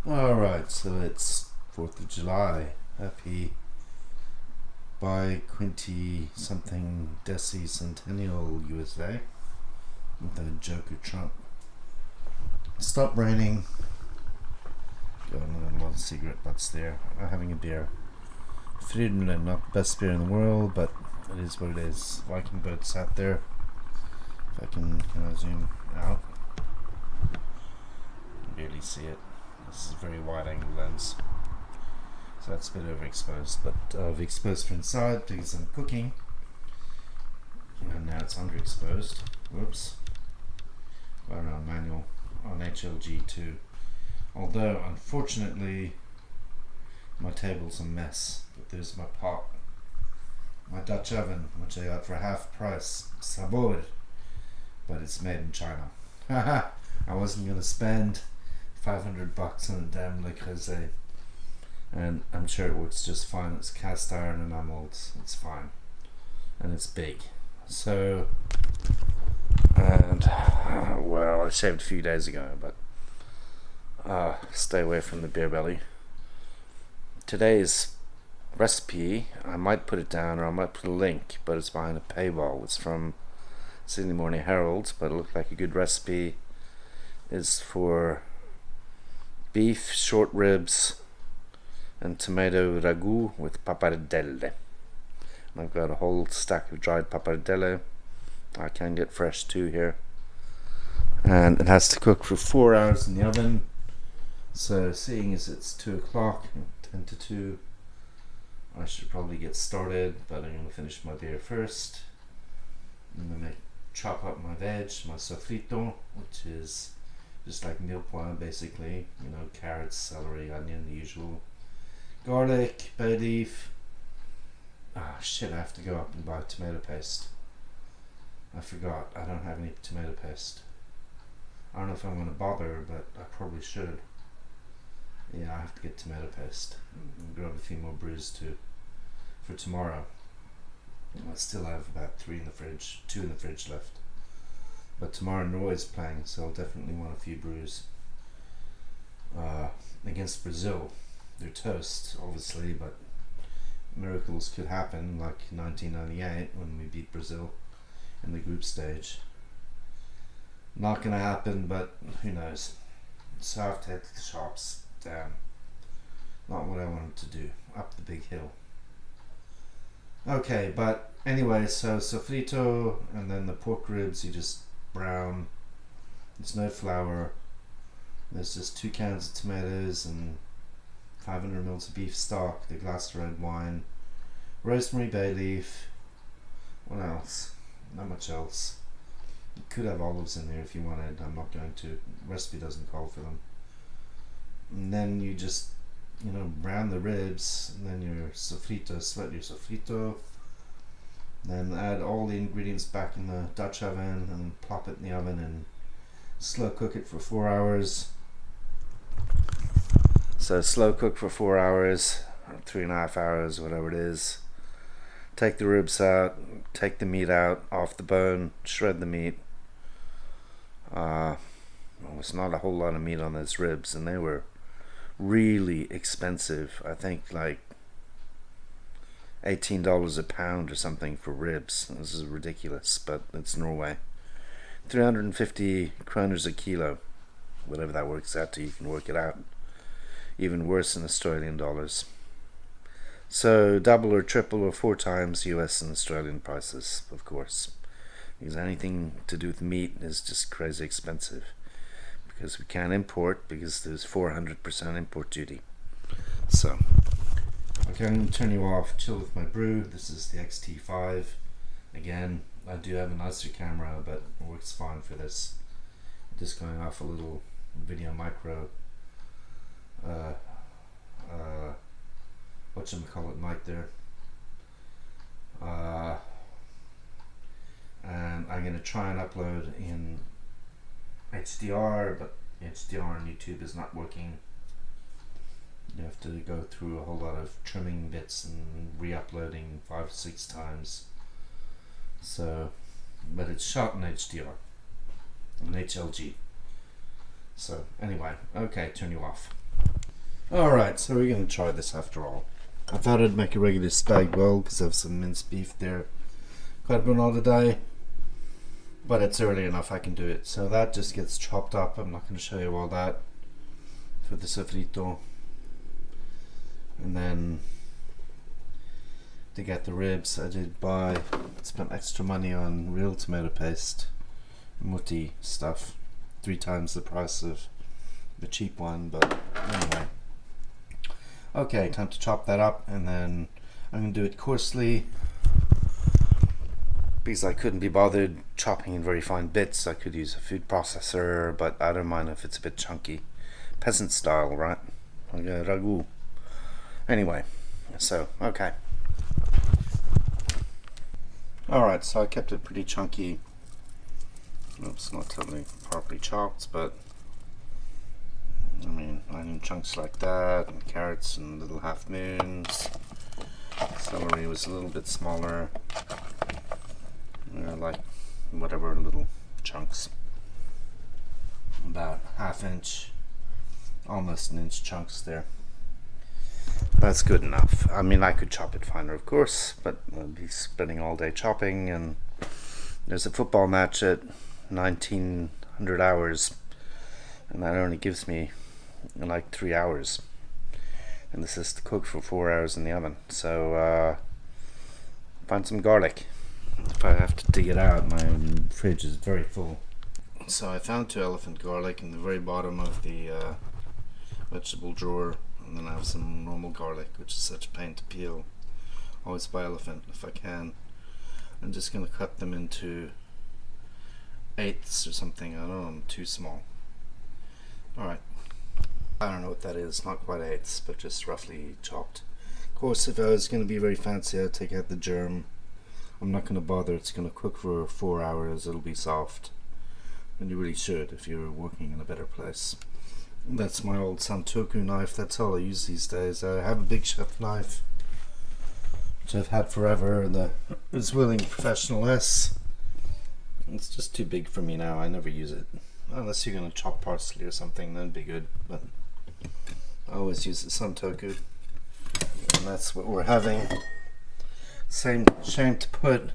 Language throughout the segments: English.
Alright, so it's 4th of July. Happy bi-quinty something centennial USA with a Joker Trump. Stop raining. Got another lot of cigarette butts there. I'm having a beer. Friedman, not the best beer in the world, but it is what it is. Viking boats out there. If I can I zoom out? Barely see it. This is a very wide angle lens, so that's a bit overexposed, but I've exposed from inside because I'm cooking, and now it's underexposed. Whoops. Going around manual on HLG2. Although unfortunately my table's a mess, but there's my pot, my Dutch oven, which I got for half price, sabor, but it's made in China. I wasn't gonna spend $500 on a damn Le Creuset, and I'm sure it works just fine. It's cast iron enameled, it's fine, and it's big. So, and well, I shaved a few days ago, but stay away from the beer belly. Today's recipe, I might put it down or I might put a link, but it's behind a paywall. It's from Sydney Morning Herald, but it looked like a good recipe. Is for beef, short ribs, and tomato ragu with pappardelle. And I've got a whole stack of dried pappardelle. I can get fresh too here. And it has to cook for 4 hours in the oven. So seeing as it's 2 o'clock, 10 to 2, I should probably get started, but I'm going to finish my beer first. I'm going to chop up my veg, my sofrito, which is just like meal plan basically, carrots, celery, onion, the usual, garlic, bay leaf. Shit, I have to go up and buy tomato paste. I forgot, I don't have any tomato paste. I don't know if I'm going to bother, but I probably should. Yeah, I have to get tomato paste and grab a few more brews too for tomorrow. I still have about 2 in the fridge left. But tomorrow Norway's playing, so I'll definitely want a few brews. Against Brazil. They're toast, obviously, but miracles could happen, like 1998 when we beat Brazil in the group stage. Not gonna happen, but who knows. So I have to hit the shops. Damn. Not what I wanted to do. Up the big hill. Okay, but anyway, so sofrito, and then the pork ribs you just brown. There's no flour. There's just 2 cans of tomatoes and 500 ml of beef stock, the glass of red wine, rosemary, bay leaf. What else? Not much else. You could have olives in there if you wanted. I'm not going to. The recipe doesn't call for them. And then you just, brown the ribs, and then your sofrito, sweat your sofrito. Then add all the ingredients back in the Dutch oven and plop it in the oven and slow cook it for 4 hours. So slow cook for 4 hours, 3.5 hours, whatever it is. Take the ribs out, take the meat out off the bone, shred the meat. There's not a whole lot of meat on those ribs, and they were really expensive. I think like $18 a pound or something for ribs. This is ridiculous, but it's Norway. 350 kroners a kilo, whatever that works out to. You can work it out. Even worse in Australian dollars. So double or triple or 4 times US and Australian prices, of course, because anything to do with meat is just crazy expensive, because we can't import because there's 400% import duty. So okay, I'm going to turn you off, chill with my brew. This is the XT5. Again, I do have a nicer camera, but it works fine for this. Just going off a little video micro whatchamacallit mic there. And I'm going to try and upload in HDR, but HDR on YouTube is not working. You have to go through a whole lot of trimming bits and re-uploading 5 or 6 times. So, but it's shot in HDR, in HLG. So anyway, okay, turn you off. Alright, so we're going to try this after all. I thought I'd make a regular spag bowl because I have some minced beef there. Quite been all the day. But it's early enough, I can do it. So that just gets chopped up. I'm not going to show you all that for the sofrito. And then to get the ribs, I did spent extra money on real tomato paste, mutti stuff, 3 times the price of the cheap one, but anyway. Okay, time to chop that up, and then I'm going to do it coarsely because I couldn't be bothered chopping in very fine bits. I could use a food processor, but I don't mind if it's a bit chunky. Peasant style, right? Like a ragu. Anyway, so, okay. Alright, so I kept it pretty chunky. Oops, not totally properly chopped, but I mean, onion chunks like that, and carrots and little half moons. Celery was a little bit smaller. Like whatever little chunks. About ½ inch, almost 1 inch chunks there. That's good enough. I mean, I could chop it finer, of course, but I'd be spending all day chopping, and there's a football match at 1900 hours, and that only gives me like 3 hours, and this is to cook for 4 hours in the oven. So find some garlic if I have to dig it out. My fridge is very full. So I found 2 elephant garlic in the very bottom of the vegetable drawer, and then I have some normal garlic, which is such a pain to peel. Always buy elephant if I can. I'm just going to cut them into 1/8 or something. I don't know, I'm too small. Alright, I don't know what that is, not quite 1/8, but just roughly chopped. Of course, if I was going to be very fancy, I'd take out the germ. I'm not going to bother, it's going to cook for 4 hours, it'll be soft. And you really should if you're working in a better place. That's my old santoku knife, that's all I use these days. I have a big chef knife, which I've had forever, the Willing Professional S. It's just too big for me now, I never use it. Unless you're going to chop parsley or something, that'd be good, but I always use the santoku. And that's what we're having. Shame to put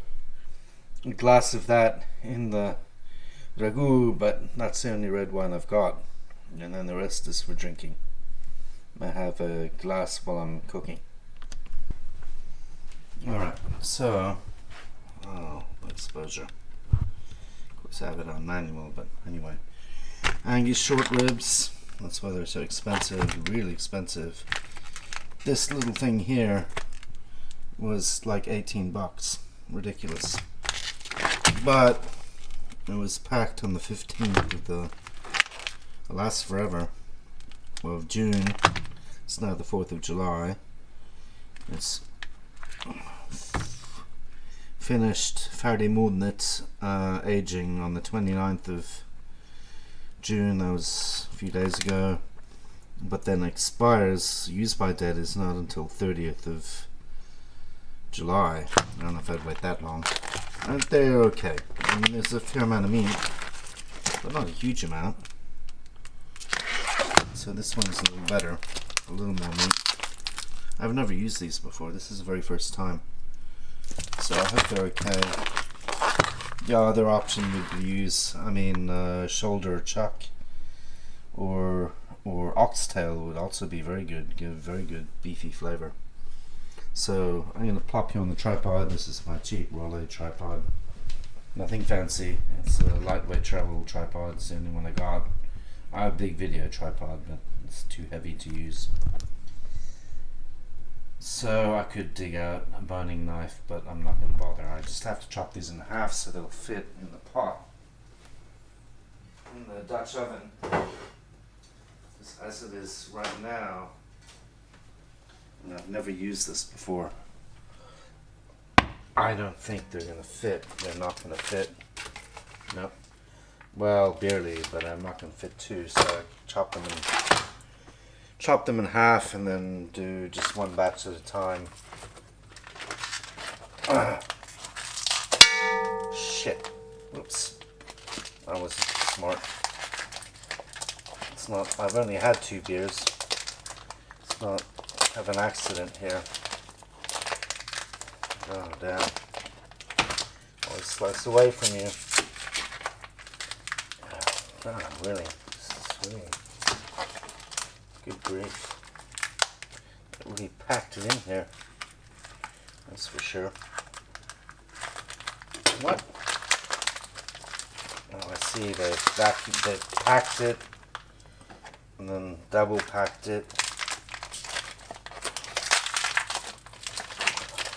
a glass of that in the ragu, but that's the only red wine I've got, and then the rest is for drinking. I have a glass while I'm cooking. Alright, so exposure. Of course I have it on manual, but anyway. Angus short ribs, that's why they're so expensive, really expensive. This little thing here was like $18, ridiculous. But it was packed on the 15th of it lasts forever, well, of June. It's now the 4th of July. It's finished, färdig modnet, aging on the 29th of June. That was a few days ago, but then expires, use by date is not until 30th of July. I don't know if I'd wait that long. And they're okay. I mean, there's a fair amount of meat, but not a huge amount. So this one's a little better, a little more meat. I've never used these before. This is the very first time. So I hope they're okay. The other option would be use, shoulder chuck or oxtail would also be very good, give a very good beefy flavor. So I'm going to plop you on the tripod. This is my cheap Rollet tripod. Nothing fancy. It's a lightweight travel tripod. It's the only one I got. I have a big video tripod, but it's too heavy to use. So I could dig out a boning knife, but I'm not going to bother. I just have to chop these in half so they'll fit in the pot in the Dutch oven. As it is right now, and I've never used this before, I don't think they're going to fit. They're not going to fit. Nope. Well, barely, but I'm not going to fit two, so I chop them in half and then do just one batch at a time. Shit. Oops. I wasn't smart. It's not, I've only had 2 beers. not have an accident here. Oh damn. Always slice away from you. Oh, really? This is really good grief. It really packed it in here. That's for sure. What? Oh, I see. They packed it and then double packed it.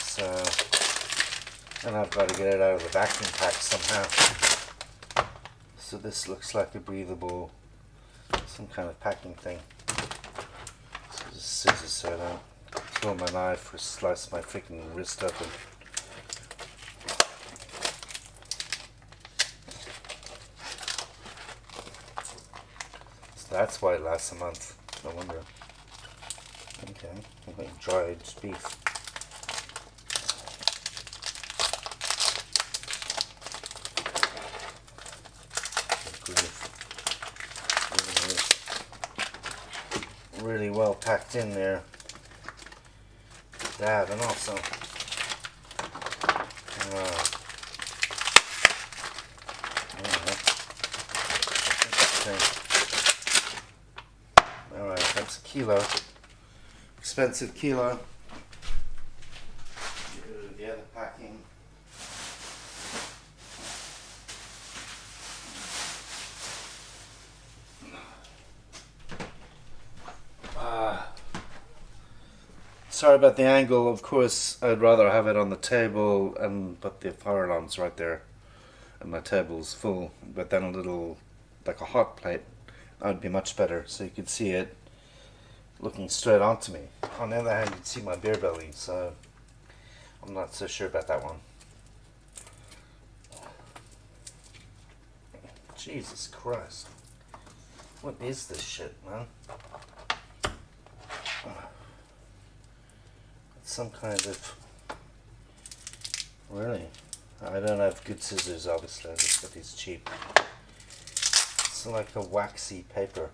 So, and I've got to get it out of the vacuum pack somehow. So this looks like a breathable, some kind of packing thing. So just scissors so I don't kill my knife or slice my freaking wrist open. So that's why it lasts a month. No wonder. Okay, I'm going to dried beef. Really well packed in there. That and also alright, that's a kilo. Expensive kilo. Get rid of the other packing. Sorry about the angle. Of course, I'd rather have it on the table, but the fire alarm's right there, and my table's full. But then a little, like a hot plate, that'd be much better, so you could see it looking straight onto me. On the other hand, you'd see my beer belly, so I'm not so sure about that one. Jesus Christ. What is this shit, man? It's some kind of... Really? I don't have good scissors, obviously. I just got these cheap. It's like a waxy paper.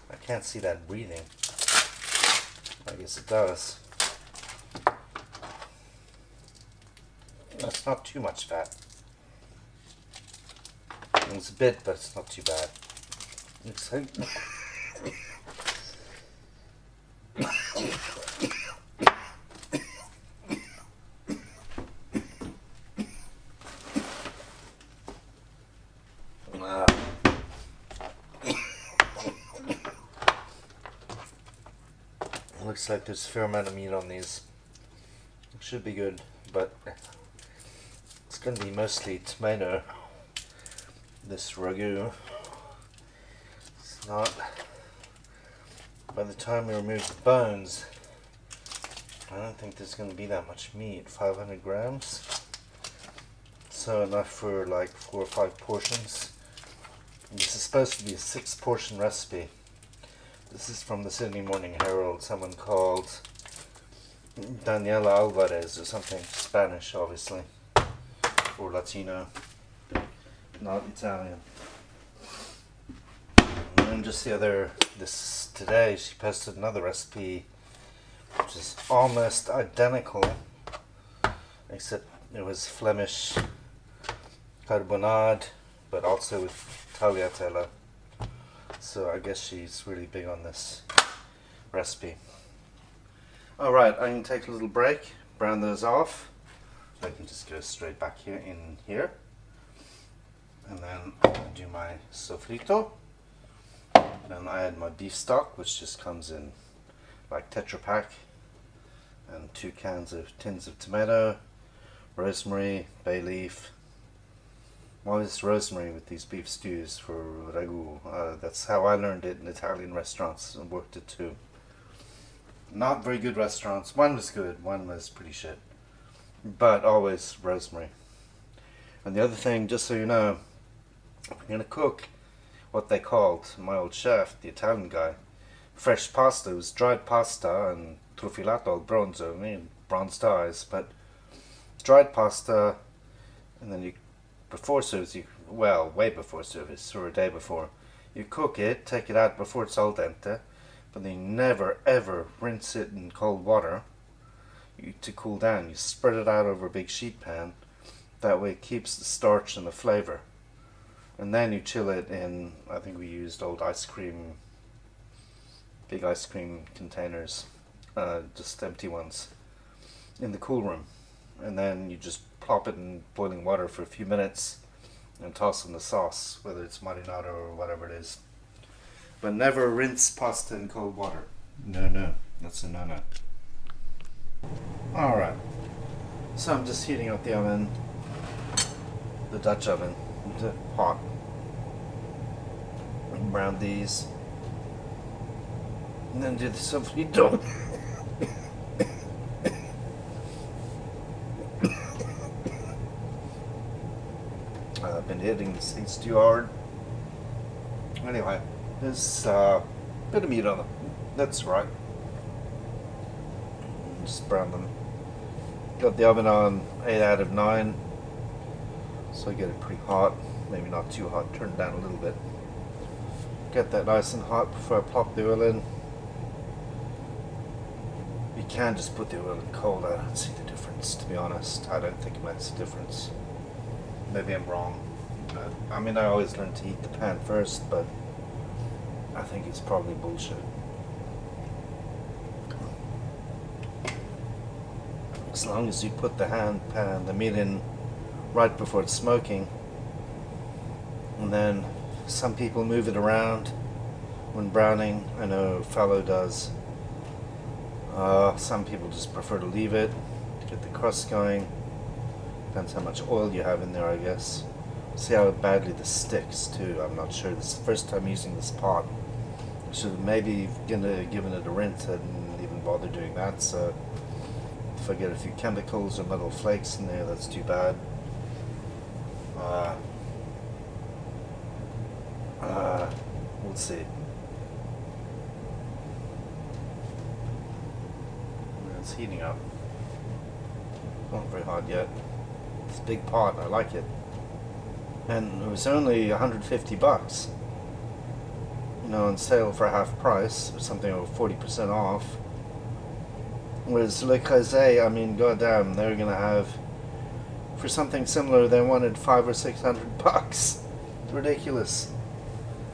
I can't see that breathing. I guess it does. That's not too much fat. It's a bit, but it's not too bad. Looks like... Looks like there's a fair amount of meat on these. It should be good, but it's going to be mostly tomato. This ragu. It's not. By the time we remove the bones, I don't think there's going to be that much meat. 500 grams. So enough for like 4 or 5 portions. And this is supposed to be a 6-portion recipe. This is from the Sydney Morning Herald, someone called Danielle Alvarez or something, Spanish obviously, or Latino, not Italian. And then just today she posted another recipe which is almost identical, except it was Flemish carbonade, but also with tagliatelle. So I guess she's really big on this recipe. Alright, I can take a little break, brown those off. So I can just go straight back here in here. And then I'll do my sofrito. Then I add my beef stock, which just comes in like Tetra Pak. And 2 tins of tomato, rosemary, bay leaf. Always rosemary with these beef stews for ragu. That's how I learned it in Italian restaurants and worked it too. Not very good restaurants. One was good, one was pretty shit. But always rosemary. And the other thing, just so you know, if you're going to cook what they called, my old chef, the Italian guy, fresh pasta. It was dried pasta and truffilato al bronzo, bronzed eyes, but dried pasta, and then before service, way before service, or a day before, you cook it, take it out before it's al dente, but you never ever rinse it in cold water to cool down. You spread it out over a big sheet pan. That way it keeps the starch and the flavor. And then you chill it in, I think we used old big ice cream containers, just empty ones, in the cool room. And then you just plop it in boiling water for a few minutes and toss in the sauce, whether it's marinara or whatever it is. But never rinse pasta in cold water. No, that's a no-no. Alright, so I'm just heating up the oven, the Dutch oven, the pot. Brown these. And then do the sofrito. I've been hitting these things too hard. Anyway, there's a bit of meat on them. That's right. Just brown them. Got the oven on 8 out of 9. So I get it pretty hot. Maybe not too hot. Turn it down a little bit. Get that nice and hot before I plop the oil in. You can just put the oil in cold. I don't see the difference, to be honest. I don't think it makes a difference. Maybe I'm wrong. I mean, I always learn to heat the pan first, but I think it's probably bullshit. As long as you put the meat in right before it's smoking, and then some people move it around when browning. I know Fallow does. Some people just prefer to leave it to get the crust going. Depends how much oil you have in there, I guess. See how badly this sticks too. I'm not sure. This is the first time using this pot. Should maybe given it a rinse. I didn't even bother doing that. So if I get a few chemicals or metal flakes in there, that's too bad. We'll see. It's heating up. Not very hot yet. It's a big pot. I like it. And it was only $150. On sale for half price, or something over 40% off. Whereas Le Creuset, I mean, goddamn, they're gonna have, for something similar, they wanted $500 or $600. It's ridiculous.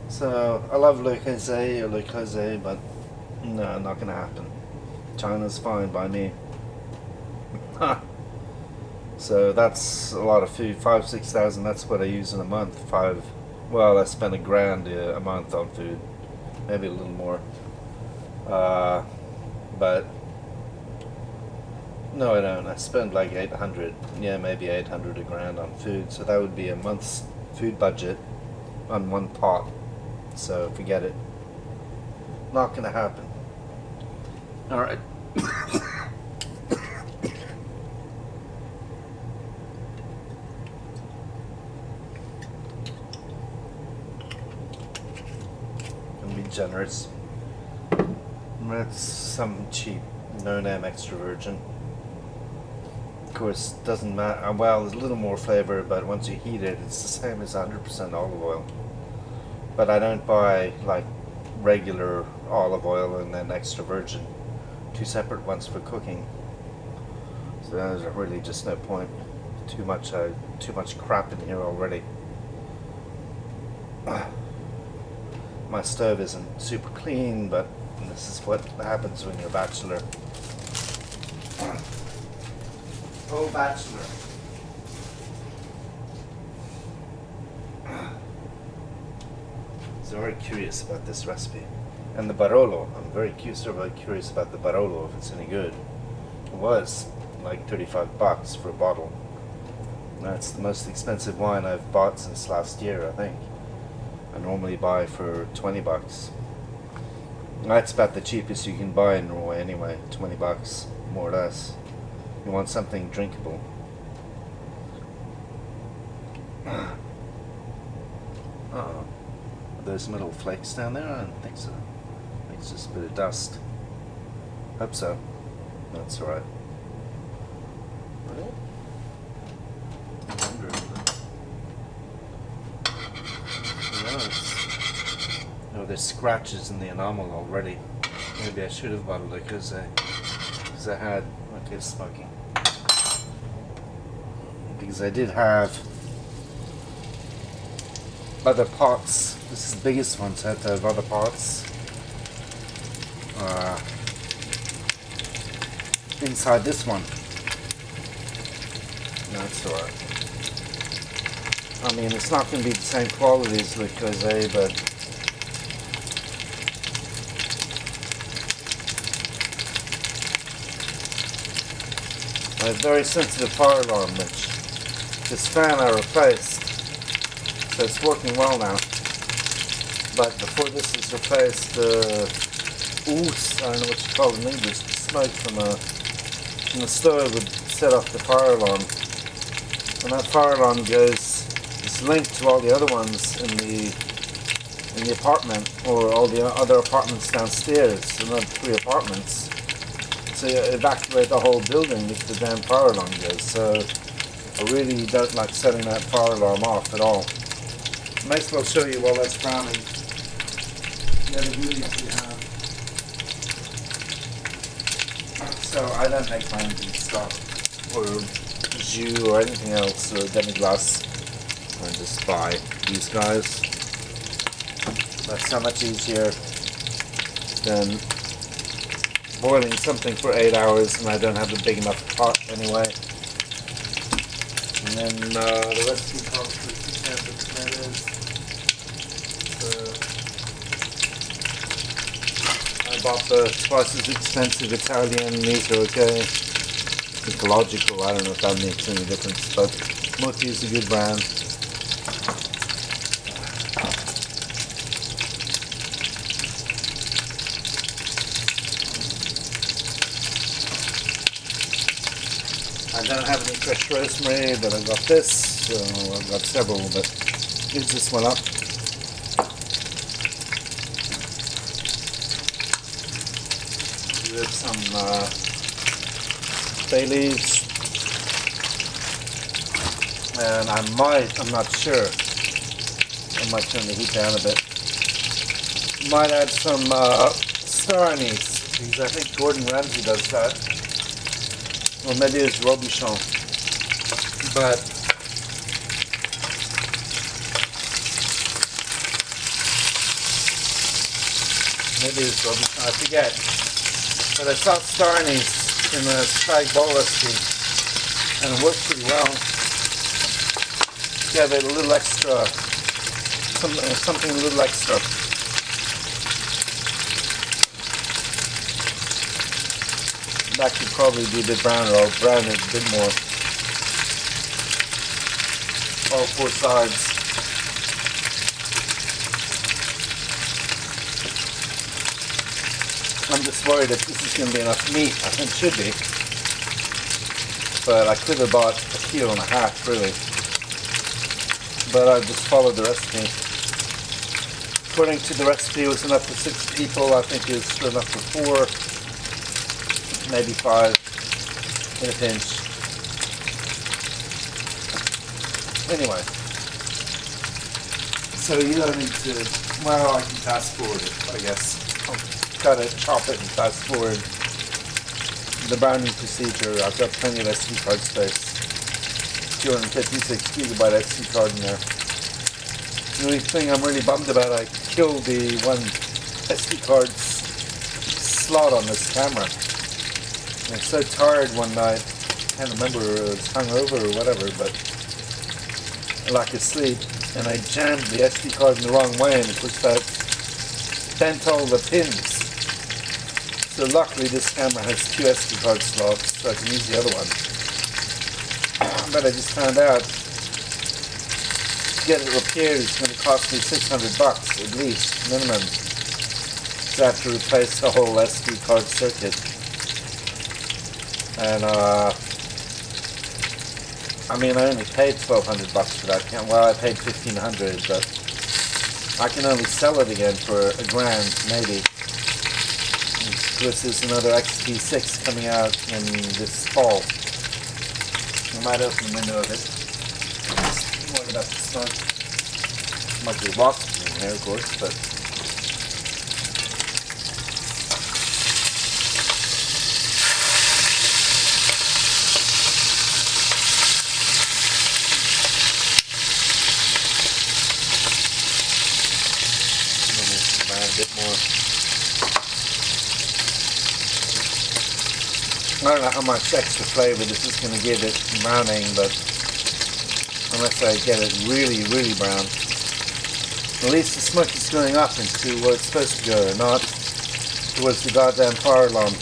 So I love Le Creuset, but no, not gonna happen. China's fine by me. So that's a lot of food. 5,000-6,000. That's what I use in a month. I spend $1,000 a month on food, maybe a little more. But no, I don't. I spend like 800. Yeah, maybe 800 $1,000 on food. So that would be a month's food budget on one pot. So forget it. Not gonna happen. All right. Generous. That's some cheap no-name extra virgin. Of course, doesn't matter. Well, there's a little more flavor, but once you heat it, it's the same as 100% olive oil. But I don't buy like regular olive oil and then extra virgin, two separate ones for cooking. So there's really just no point. Too much crap in here already. My stove isn't super clean, but this is what happens when you're a bachelor. Oh, bachelor. So very curious about this recipe. And the Barolo. I'm very curious about the Barolo, if it's any good. It was like $35 for a bottle. That's the most expensive wine I've bought since last year, I think. I normally buy for $20. That's about the cheapest you can buy in Norway anyway, $20, more or less. You want something drinkable. Oh, are those metal flakes down there? I don't think so. I think it's just a bit of dust. Hope so. That's alright. Oh, there's scratches in the enamel already. Maybe I should have bottled it because I had, okay, smoking. Because I did have other pots. This is the biggest one, so I had to have other pots inside this one. No, it's alright. I mean, it's not going to be the same quality as Le Creuset, but I have a very sensitive fire alarm, which this fan I replaced, so it's working well now. But before this is replaced, the ooze, I don't know what you call it in English, the smoke from the stove would set off the fire alarm. And that fire alarm is linked to all the other ones in the apartment, or all the other apartments downstairs, another 3 apartments. So you evacuate the whole building if the damn fire alarm goes. So I really don't like setting that fire alarm off at all. Might as well show you while that's browning the other goodies we have. So I don't make my own stock or jus or anything else or demi-glace. I just buy these guys. That's so much easier than boiling something for 8 hours, and I don't have a big enough pot anyway. And then the recipe calls for 2 cans of tomatoes. I bought the twice as expensive Italian. These are okay. Ecological, I don't know if that makes any difference, but Mutti is a good brand. I don't have any fresh rosemary, but I got this, so I've got several, but use this one up. With some bay leaves, and I'm not sure, I might turn the heat down a bit. Might add some star anise, because I think Gordon Ramsay does that. Or maybe it's Robichon. But maybe it's Robichon, I forget. But I saw star anise in the spag bowl recipe, and it worked pretty well. Give it a little extra, something a little extra. That could probably be a bit browner. I'll brown it a bit more. All 4 sides. I'm just worried if this is going to be enough meat. I think it should be. But I could have bought 1.5 kilos really. But I just followed the recipe. According to the recipe, it was enough for 6 people. I think it was enough for 4. Maybe 5 in a pinch. Anyway, so you don't need to, well, I can fast forward it, I guess. I'll cut it, chop it, and fast forward the browning procedure. I've got plenty of SD card space. 256 gigabyte SD card in there. The only thing I'm really bummed about, I killed the one SD card slot on this camera. I was so tired one night, can't remember if it was hungover or whatever, but I lack of sleep, and I jammed the SD card in the wrong way and it pushed out, bent all the pins. So luckily this camera has 2 SD card slots, so I can use the other one. But I just found out to get it repaired it's going to cost me $600 at least, minimum. So I have to replace the whole SD card circuit. And I mean, I only paid $1,200 for that. Well, I paid $1,500, but I can only sell it again for $1,000, maybe. This is another XT6 coming out in this fall. I might open the window a bit. Just worried about the sun. Might be wasps in here, of course, but I don't know how much extra flavour this is going to give it browning, but unless I get it really, really brown, at least the smoke is going up into where it's supposed to go, not towards the goddamn fire alarm.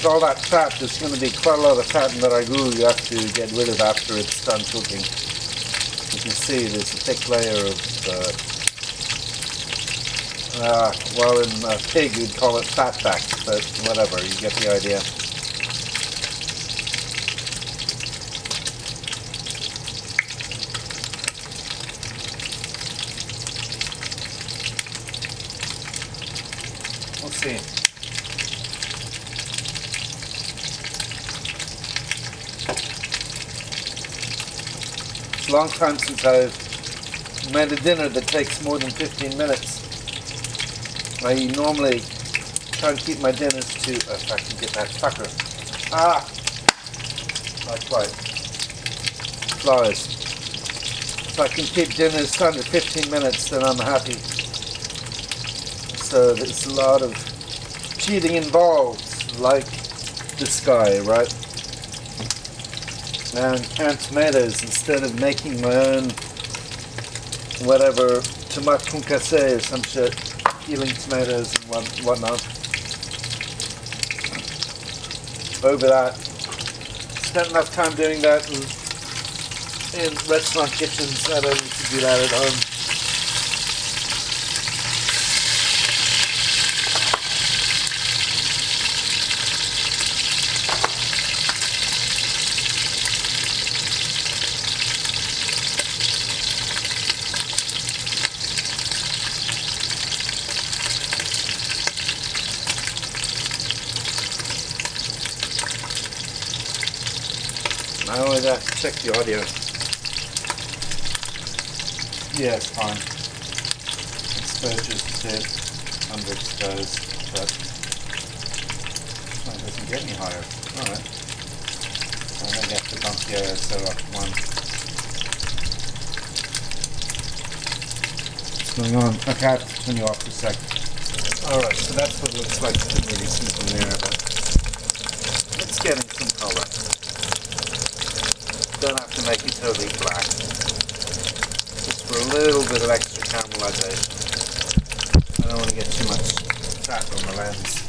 All that fat, there's going to be quite a lot of fat in the ragu you have to get rid of after it's done cooking. You can see there's a thick layer of, well, in a pig you'd call it fat back, but whatever, you get the idea. We'll see. It's a long time since I've made a dinner that takes more than 15 minutes. I normally try and keep my dinners to, if I can get that fucker. Not quite. Flies. If I can keep dinners under 15 minutes, then I'm happy. So there's a lot of cheating involved, like this guy, right? And canned tomatoes instead of making my own whatever tomate concassé or some shit, peeling tomatoes and whatnot. Over that, spent enough time doing that in restaurant kitchens. I don't need to do that at home. I always have to check the audio. Yeah, it's fine. Exposure's a bit underexposed, but it doesn't get any higher. Alright. I think I have to bump the ISO up one. What's going on? Okay, I have to turn you off for a sec. Alright, so that's what it looks like. You can really see from there, but it's getting some color. Don't have to make it totally black. Just for a little bit of extra caramelization. I don't want to get too much fat on the lens.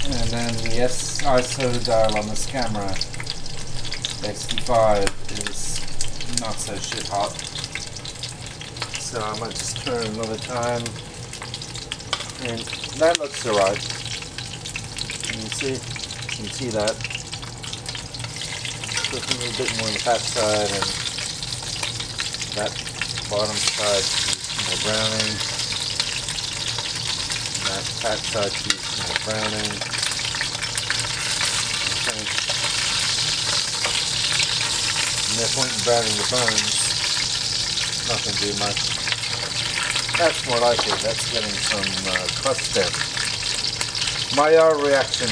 And then yes, ISO dial on this camera, X-T5, is not so shit hot. So I might just turn another time. And that looks alright. You can see that. A little bit more on the fat side, and that bottom side to use some more browning. And that fat side to use some more browning. Okay. And no point in browning the bones. Not going to do much. That's more like it. That's getting some crust there. Maillard reaction.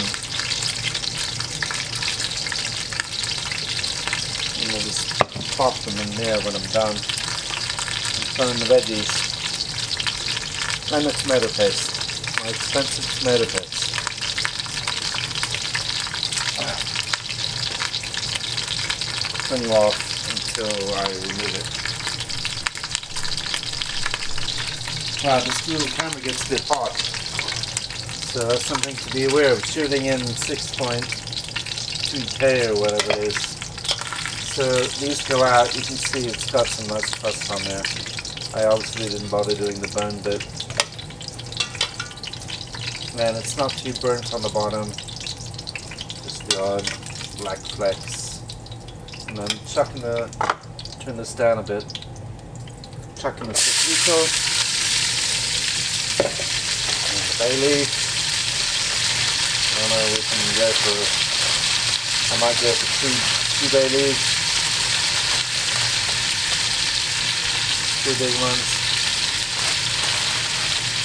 I'll just pop them in there when I'm done. And throw in the veggies. And the tomato paste. My expensive tomato paste. Turn you off until I remove it. Wow, this little camera gets a bit hot. So that's something to be aware of. Shooting in 6.2K or whatever it is. So these go out, you can see it's got some nice crust on there. I obviously didn't bother doing the bone bit. And it's not too burnt on the bottom. Just the odd black flecks. And then turn this down a bit. Chucking the sofrito. And the bay leaf. I don't know, we can go for, I might go for two bay leaves. 2 big ones.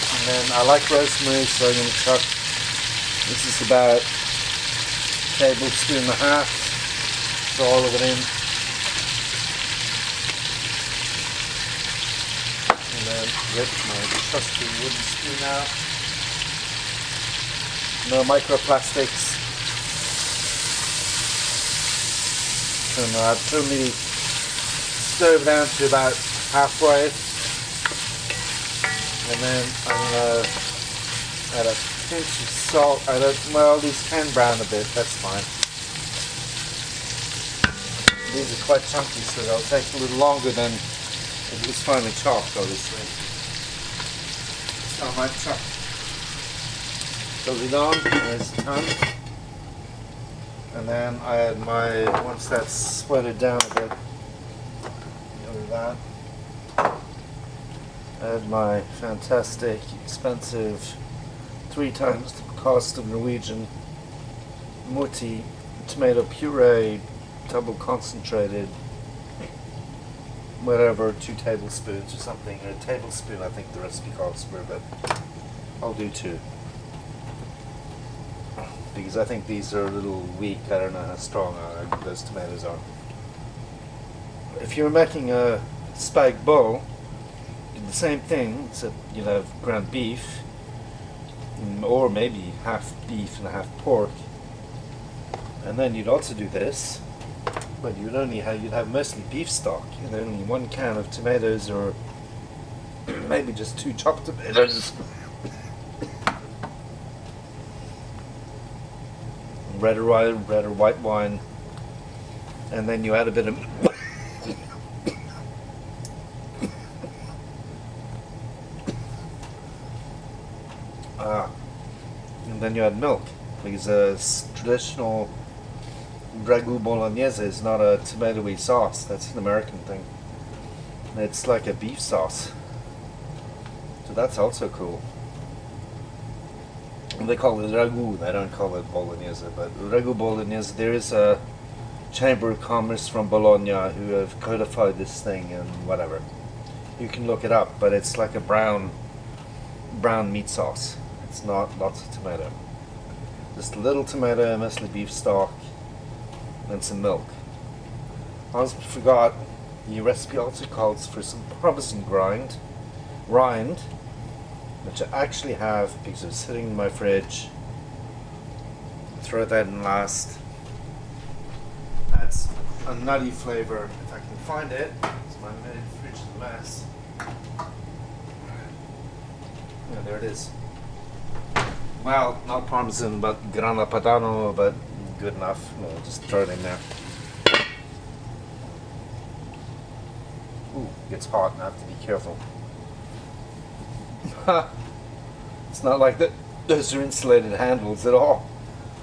And then I like rosemary, so I'm going to chuck, this is about 1.5 tablespoons throw all of it in. And then get my trusty wooden spoon out. No microplastics. And I've turned the stove down to about halfway. And then I'm going to add a pinch of salt. Well, these can brown a bit, that's fine. These are quite chunky, so they'll take a little longer than if it was finely chopped, obviously. So I might chop. Goes it on, there's the tongue. And then I add my, once that's sweated down a bit, over that. Add my fantastic, expensive, 3 times the cost of Norwegian mutti tomato puree, double concentrated, whatever, 2 tablespoons or something, or a tablespoon I think the recipe calls for, but I'll do 2. Because I think these are a little weak. I don't know how strong those tomatoes are. If you're making a spag bowl, do the same thing, except you'll have ground beef, or maybe half beef and half pork. And then you'd also do this, but you'd have mostly beef stock, and only 1 can of tomatoes, or maybe just 2 chopped tomatoes. red or white wine, and then you add a bit of and then you add milk, because a traditional ragu bolognese is not a tomatoey sauce. That's an American thing. It's like a beef sauce, so that's also cool. They call it ragu, they don't call it bolognese, but ragu bolognese, there is a chamber of commerce from Bologna who have codified this thing and whatever. You can look it up, but it's like a brown meat sauce. It's not lots of tomato. Just a little tomato, mostly beef stock, and some milk. I almost forgot, the recipe also calls for some parmesan rind, which I actually have because it was sitting in my fridge. Throw that in last. Adds a nutty flavor if I can find it. It's my main fridge is a mess. Yeah, there it is. Well, not parmesan, but grana padano, but good enough. No, just throw it in there. Ooh, it gets hot and I have to be careful. It's not like those are insulated handles at all.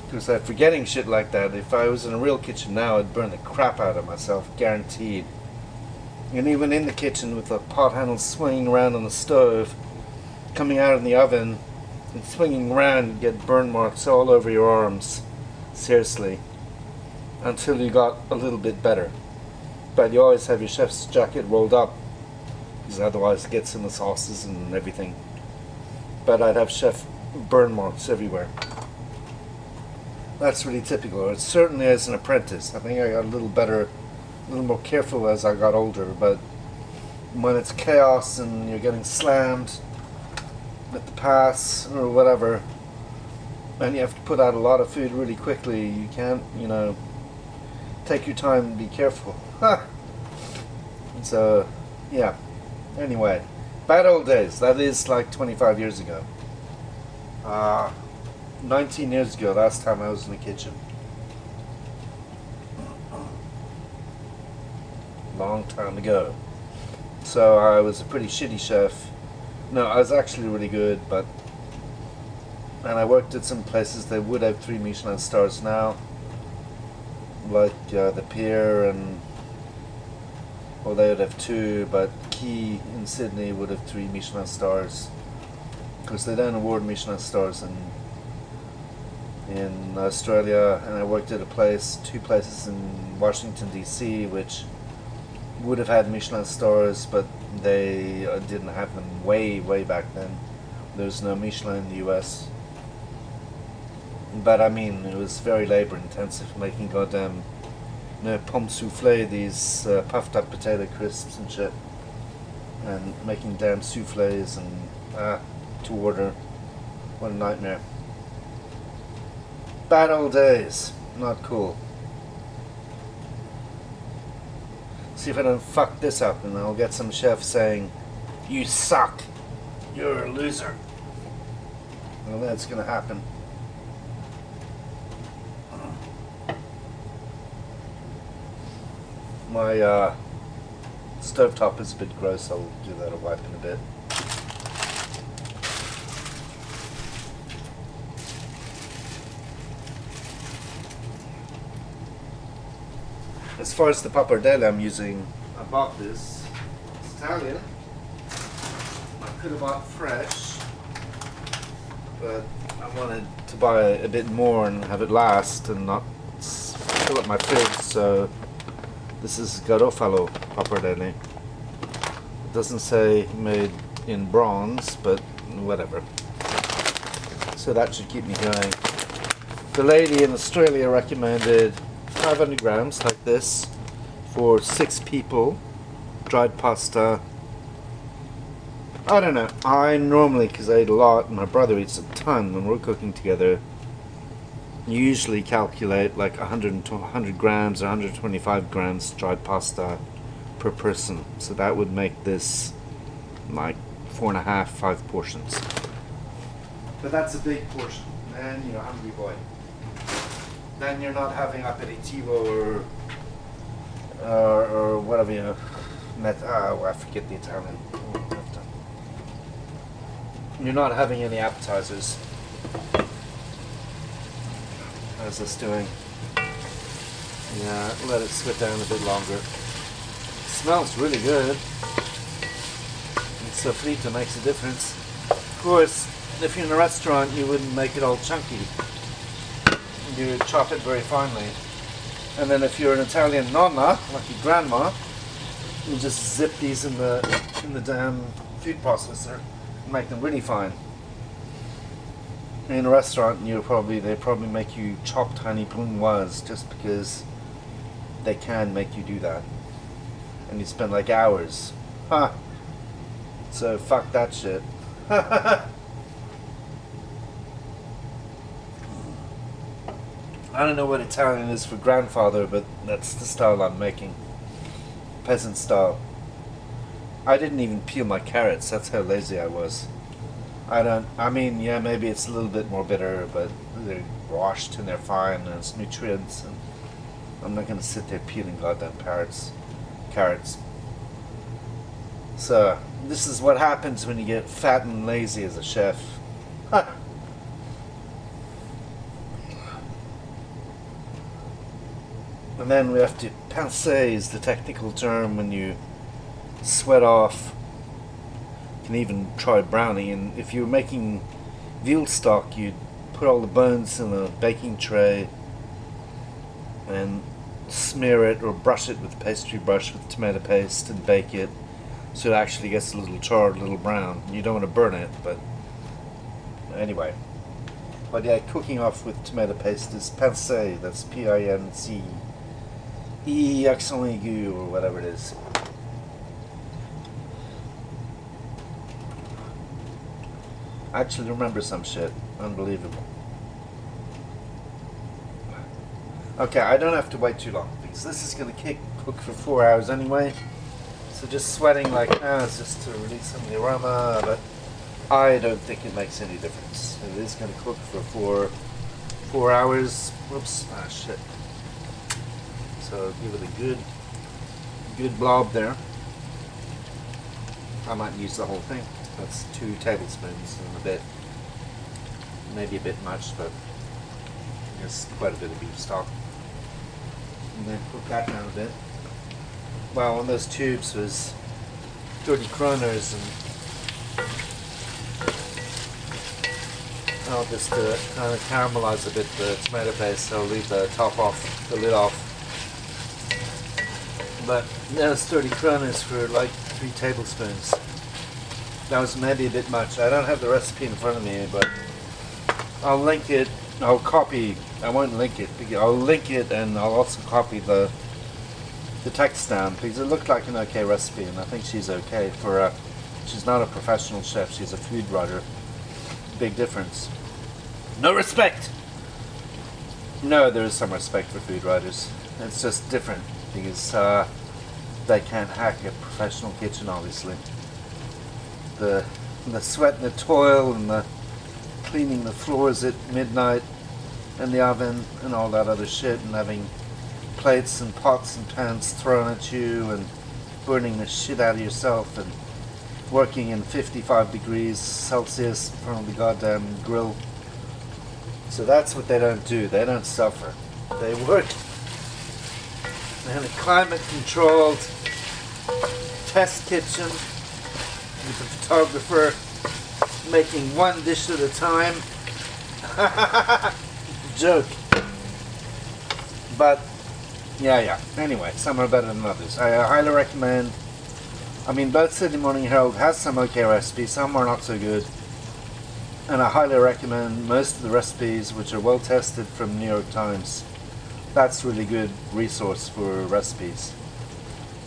Because I'm forgetting shit like that. If I was in a real kitchen now, I'd burn the crap out of myself, guaranteed. And even in the kitchen with the pot handle swinging around on the stove, coming out in the oven and swinging around, you get burn marks all over your arms. Seriously. Until you got a little bit better. But you always have your chef's jacket rolled up, because otherwise it gets in the sauces and everything. But I'd have chef burn marks everywhere. That's really typical. It certainly as an apprentice. I think I got a little more careful as I got older, but when it's chaos and you're getting slammed at the pass or whatever, and you have to put out a lot of food really quickly, you can't, take your time and be careful. So, yeah. Anyway, bad old days. That is like 25 years ago. 19 years ago, last time I was in the kitchen. Long time ago. So I was a pretty shitty chef. No, I was actually really good, and I worked at some places that would have 3 Michelin stars now, like the Pier, they would have 2, but Key in Sydney would have 3 Michelin stars, because they don't award Michelin stars in Australia. And I worked at 2 places in Washington DC which would have had Michelin stars, but they didn't have them way back then. There's no Michelin in the US. But I mean, it was very labor intensive making goddamn pomme souffle, these puffed up potato crisps and shit, and making damn souffles and to order. What a nightmare. Bad old days. Not cool. See if I don't fuck this up and I'll get some chef saying, "You suck. You're a loser." Well, that's gonna happen. My stovetop is a bit gross. I'll do that a wipe in a bit. As far as the pappardelle I'm using, I bought this. It's Italian. I could have bought fresh, but I wanted to buy a bit more and have it last and not fill up my fridge, so this is Garofalo pappardelle. It doesn't say made in bronze, but whatever. So that should keep me going. The lady in Australia recommended 500 grams like this for 6 people. Dried pasta. I don't know. I normally, because I eat a lot, and my brother eats a ton when we're cooking together, usually calculate like 100 grams or 125 grams dried pasta per person. So that would make this like 4.5, 5 portions. But that's a big portion. And you're a hungry boy. Then you're not having aperitivo or whatever, you know. I forget the Italian. You're not having any appetizers. How's this doing? Yeah, let it sit down a bit longer. It smells really good. And sofrito makes a difference. Of course, if you're in a restaurant, you wouldn't make it all chunky. You chop it very finely. And then if you're an Italian nonna, like your grandma, you just zip these in the damn food processor and make them really fine. In a restaurant, they probably make you chop tiny brunoise just because they can make you do that, and you spend like hours. So fuck that shit. I don't know what Italian is for grandfather, but that's the style I'm making. Peasant style. I didn't even peel my carrots, that's how lazy I was. I mean, yeah, maybe it's a little bit more bitter, but they're washed and they're fine and it's nutrients, and I'm not gonna sit there peeling goddamn carrots. So, this is what happens when you get fat and lazy as a chef. And then we have to pincer is the technical term when you sweat off. You can even try browning, and if you're making veal stock, you'd put all the bones in a baking tray and smear it or brush it with a pastry brush with tomato paste and bake it so it actually gets a little charred, a little brown. You don't want to burn it, but anyway. But yeah, cooking off with tomato paste is pincer. That's P-I-N-C accent aigu or whatever it is. I actually remember some shit. Unbelievable. Okay, I don't have to wait too long because this is going to cook for 4 hours anyway. So just sweating like it's just to release some of the aroma, but I don't think it makes any difference. It is going to cook for 4 hours. Whoops, shit. So give it a good blob there. I might use the whole thing. That's 2 tablespoons and a bit, maybe a bit much, but there's quite a bit of beef stock. And then cook that down a bit. Well, on those tubes was 30 kroners, and I'll just kind of caramelize a bit the tomato paste, so I'll leave the lid off. But there's 30 kroners for like 3 tablespoons. That was maybe a bit much. I don't have the recipe in front of me, but I'll link it. I won't link it. I'll link it, and I'll also copy the the text down because it looked like an okay recipe, and I think she's okay for a. She's not a professional chef. She's a food writer. Big difference. No respect. No, there is some respect for food writers. It's just different because they can't hack a professional kitchen, obviously. The sweat and the toil and the cleaning the floors at midnight and the oven and all that other shit, and having plates and pots and pans thrown at you and burning the shit out of yourself and working in 55 degrees Celsius in front of the goddamn grill. So that's what they don't do. They don't suffer. They work in a climate controlled test kitchen with the photographer making one dish at a time. Joke. But yeah. Anyway, some are better than others. I highly recommend. I mean, both Sydney Morning Herald has some okay recipes, some are not so good. And I highly recommend most of the recipes which are well tested from New York Times. That's really good resource for recipes.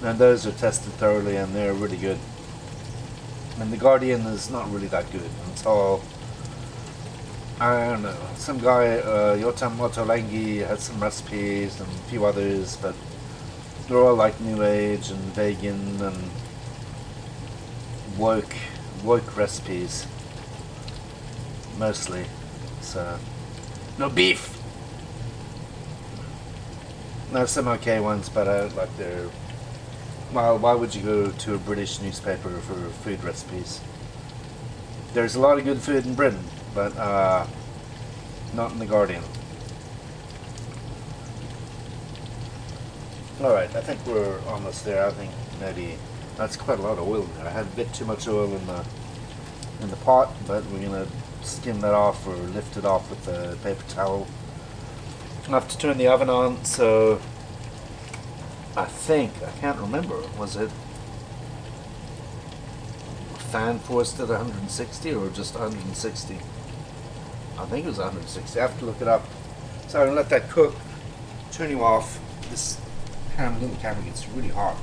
And those are tested thoroughly and they're really good. And The Guardian is not really that good until, I don't know, some guy, Yotam Motolengi, had some recipes and a few others, but they're all like New Age and vegan and woke recipes. Mostly. So, no beef! There's some okay ones, but I don't like their... Well, why would you go to a British newspaper for food recipes? There's a lot of good food in Britain, but not in The Guardian. Alright, I think we're almost there. I think maybe that's quite a lot of oil in there. I had a bit too much oil in the pot, but we're going to skim that off or lift it off with a paper towel. I have to turn the oven on, so I can't remember, was it fan forced at 160 or just 160? I think it was 160. I have to look it up. So I'm going to let that cook, turn you off. This little camera gets really hot,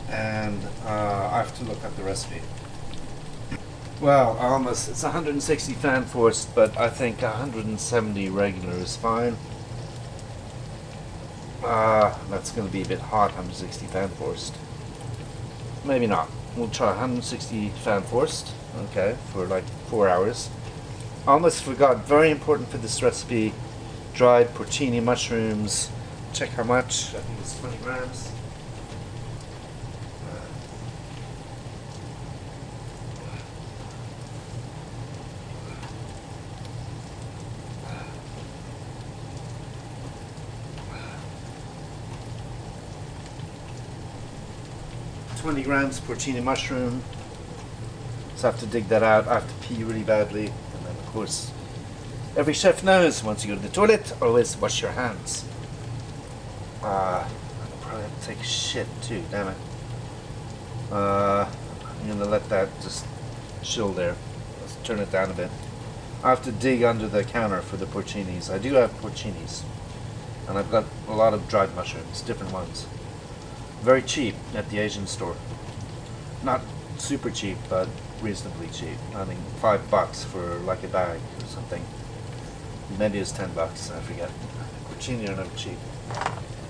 and I have to look up the recipe. Well, it's 160 fan forced, but I think 170 regular is fine. That's going to be a bit hot, 160 fan forced. Maybe not. We'll try 160 fan forced, okay, for like 4 hours. Almost forgot, very important for this recipe, dried porcini mushrooms. Check how much, I think it's 20 grams. 20 grams porcini mushroom. So I have to dig that out. I have to pee really badly. And then, of course, every chef knows once you go to the toilet, always wash your hands. I'll probably have to take a shit too, damn it. I'm going to let that just chill there. Let's turn it down a bit. I have to dig under the counter for the porcinis. I do have porcinis. And I've got a lot of dried mushrooms, different ones. Very cheap at the Asian store. Not super cheap, but reasonably cheap. I think $5 for like a bag or something. Maybe it's $10, I forget. Porcini are never cheap.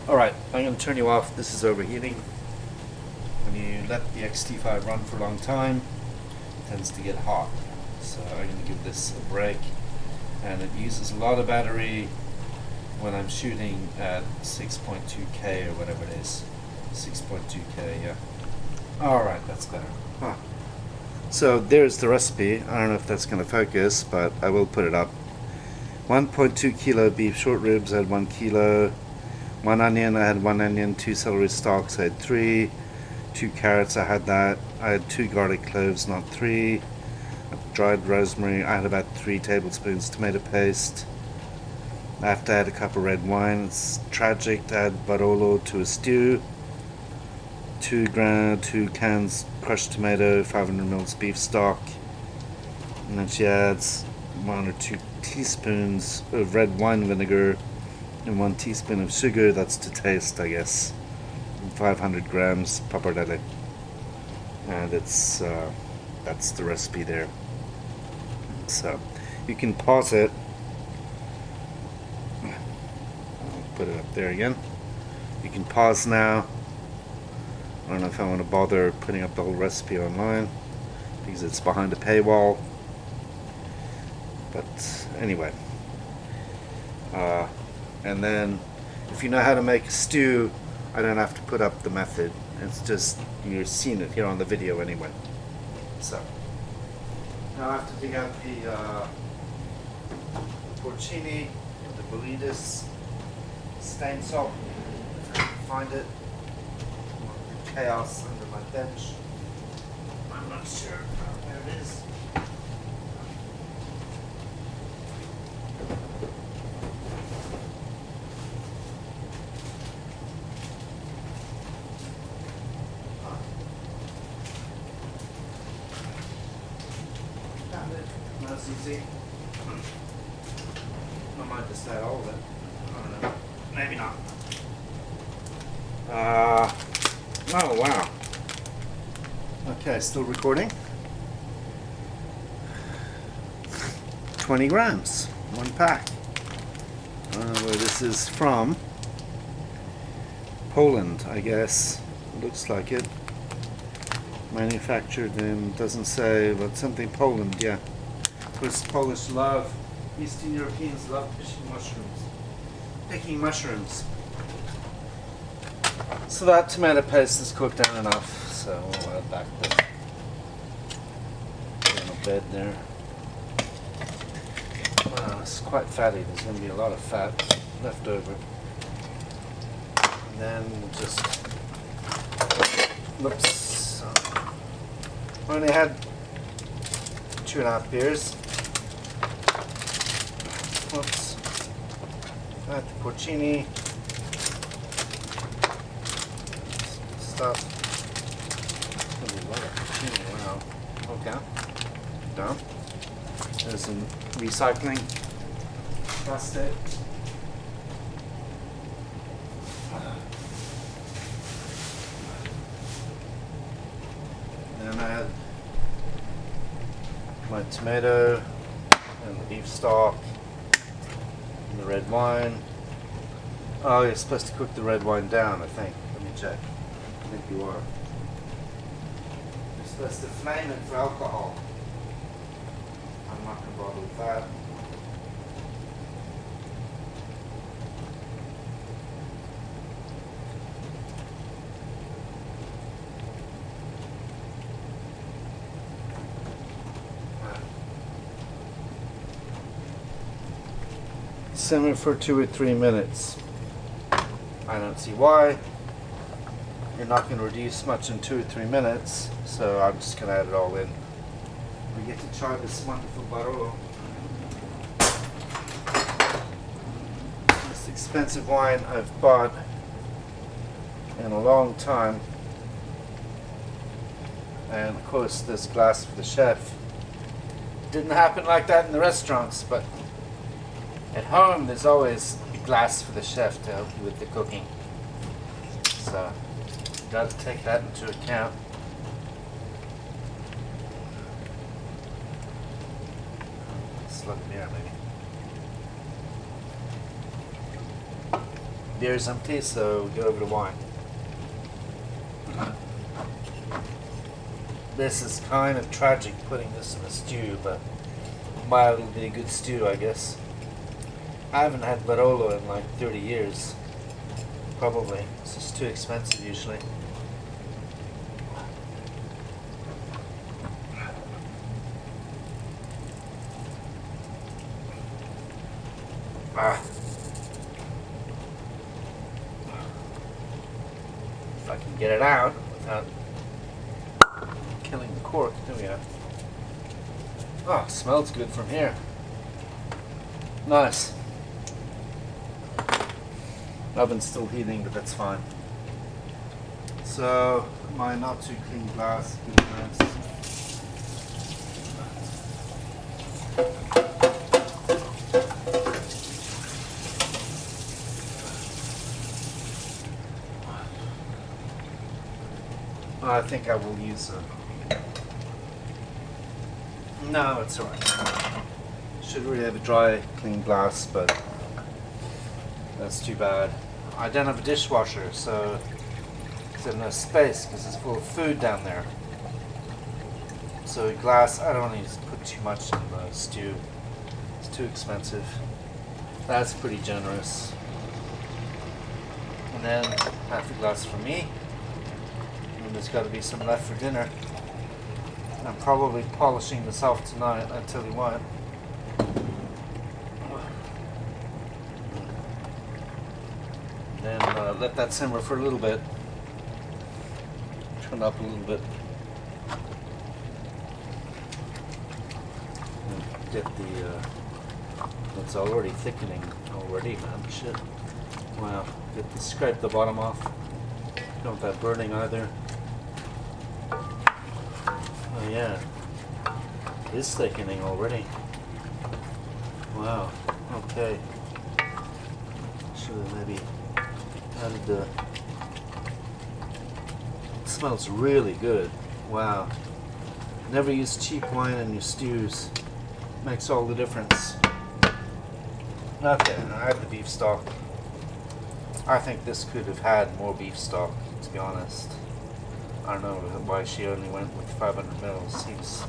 Alright, I'm going to turn you off. This is overheating. When you let the XT5 run for a long time, it tends to get hot. So I'm going to give this a break. And it uses a lot of battery when I'm shooting at 6.2K or whatever it is. 6.2K, yeah. Alright, that's better. Huh. So there's the recipe. I don't know if that's going to focus, but I will put it up. 1.2 kilo beef short ribs, I had 1 kilo. 1 onion, I had 1 onion. 2 celery stalks, I had 3. 2 carrots, I had that. I had 2 garlic cloves, not 3. Dried rosemary, I had about 3 tablespoons tomato paste. I have to add a cup of red wine. It's tragic to add Barolo to a stew. 2 cans crushed tomato, 500 ml beef stock. And then she adds 1 or 2 teaspoons of red wine vinegar and 1 teaspoon of sugar. That's to taste, I guess. 500 grams pappardelle, and it's that's the recipe there. So you can pause it. I'll put it up there again. You can pause now. I don't know if I want to bother putting up the whole recipe online because it's behind a paywall. But anyway, and then if you know how to make a stew, I don't have to put up the method. It's just you're seeing it here on the video anyway. So now I have to dig out the porcini, the burritos, stain salt. If I can find it. Chaos under my bench. I'm not sure where it is. Found it. That's easy. I might just add all of it. I don't know. Maybe not. Oh wow. Okay, still recording. 20 grams, one pack. I don't know where this is from. Poland, I guess. Looks like it. Manufactured in, doesn't say, but something Poland, yeah. Because Polish love, Eastern Europeans love picking mushrooms. So that tomato paste is cooked down enough, so we'll add back this on the bed there. Wow, it's quite fatty. There's going to be a lot of fat left over. And then we'll just, whoops, I only had 2.5 beers. Whoops, add the porcini. Stuff. Wow. Okay. Done. There's some recycling plastic. Then I had my tomato and the beef stock and the red wine. Oh, you're supposed to cook the red wine down, I think. Let me check. I think you are. You're supposed to flame it for alcohol. I'm not going to bother with that. Simmer for 2 or 3 minutes. I don't see why. You're not going to reduce much in 2 or 3 minutes, so I'm just going to add it all in. We get to try this wonderful Barolo. This expensive wine I've bought in a long time, and of course this glass for the chef. Didn't happen like that in the restaurants, but at home there's always a glass for the chef to help you with the cooking. So got to take that into account. Slug beer, maybe. Beer's empty, so we go over to wine. This is kind of tragic putting this in a stew, but mildly be a good stew, I guess. I haven't had Barolo in like 30 years. Probably. It's just too expensive usually. If I can get it out without killing the cork. There we go. Oh, smells good from here. Nice. Oven's still heating, but that's fine. So, my not too clean glass. I think I will use a... No, it's alright. Should really have a dry, clean glass, but that's too bad. I don't have a dishwasher, so there's no space because it's full of food down there. So glass, I don't need to put too much in the stew. It's too expensive. That's pretty generous. And then half a glass for me. And there's got to be some left for dinner. I'm probably polishing this off tonight, I tell you what. Then let that simmer for a little bit. Turn up a little bit. And get the, it's already thickening already, man, shit. Wow, scrape the bottom off. Don't want that burning either. Oh yeah, it is thickening already. Wow, okay. Should have maybe added the... It smells really good. Wow. Never use cheap wine in your stews. Makes all the difference. Okay, I have the beef stock. I think this could have had more beef stock, to be honest. I don't know why she only went with 500 mils. Seems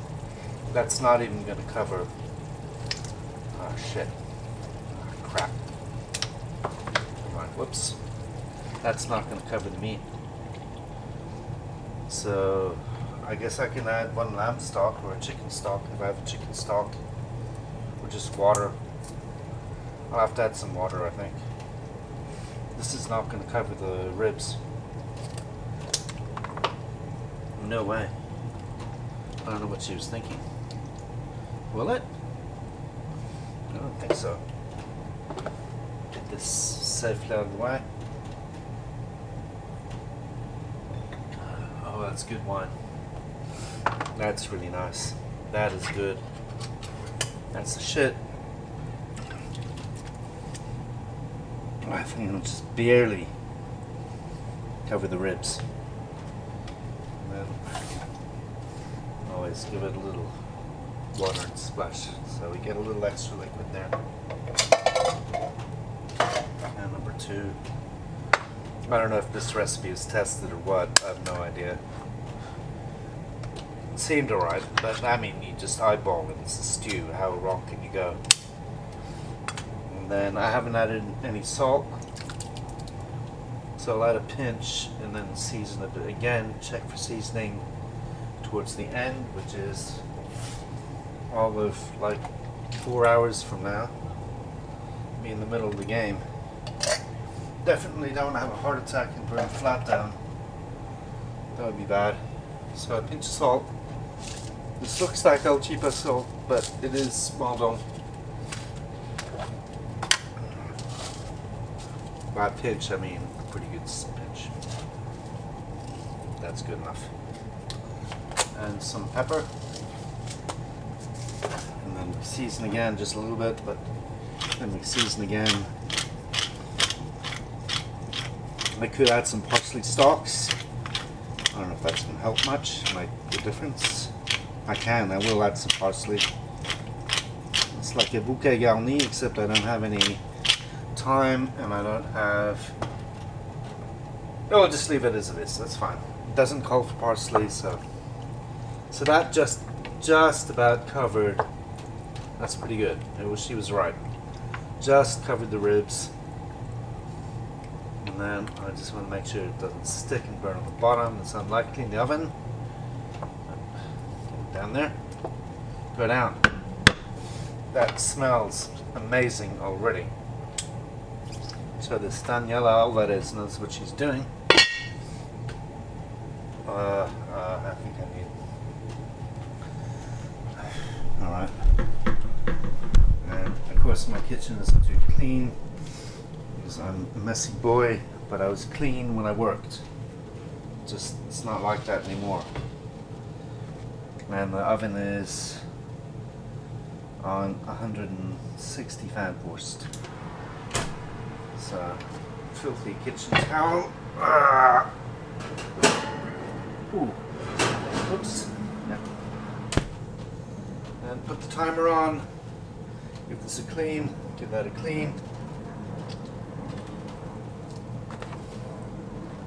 that's not even going to cover. Oh shit! Oh, crap! Alright, whoops. That's not going to cover the meat. So I guess I can add one lamb stock or a chicken stock if I have a chicken stock, or just water. I'll have to add some water, I think. This is not going to cover the ribs. No way. I don't know what she was thinking. Will it? I don't think so. Get this safely out of the way. Oh, that's good wine. That's really nice. That is good. That's the shit. I think it'll just barely cover the ribs. And then always give it a little water and splash so we get a little extra liquid there. And number 2. I don't know if this recipe is tested or what. I have no idea. It seemed alright, but I mean, you just eyeball it. It's a stew. How wrong can you go? And then I haven't added any salt, so I'll add a pinch and then season it again. Check for seasoning towards the end, which is all of like 4 hours from now. Be in the middle of the game. Definitely don't have a heart attack and burn flat down. That would be bad. So a pinch of salt. This looks like El Cheapo salt, but it is well done. By pinch, I mean a pretty good pinch. That's good enough. And some pepper. And then we season again just a little bit, but then we season again. I could add some parsley stalks. I don't know if that's going to help much, make the difference. I will add some parsley. It's like a bouquet garni, except I don't have any thyme and I don't have... No, I'll just leave it as it is, that's fine. It doesn't call for parsley, so that just about covered. That's pretty good. She was right. Just covered the ribs. And then I just want to make sure it doesn't stick and burn on the bottom. It's unlikely in the oven. Get it down there. Go down. That smells amazing already. So this Danielle Alvarez knows what she's doing. I think I need... Alright. And of course my kitchen isn't too clean. I'm a messy boy, but I was clean when I worked. Just, it's not like that anymore. And the oven is on 160 Fahrenheit. So, filthy kitchen towel. Ooh. Oops. Yeah. And put the timer on. Give this a clean. Give that a clean.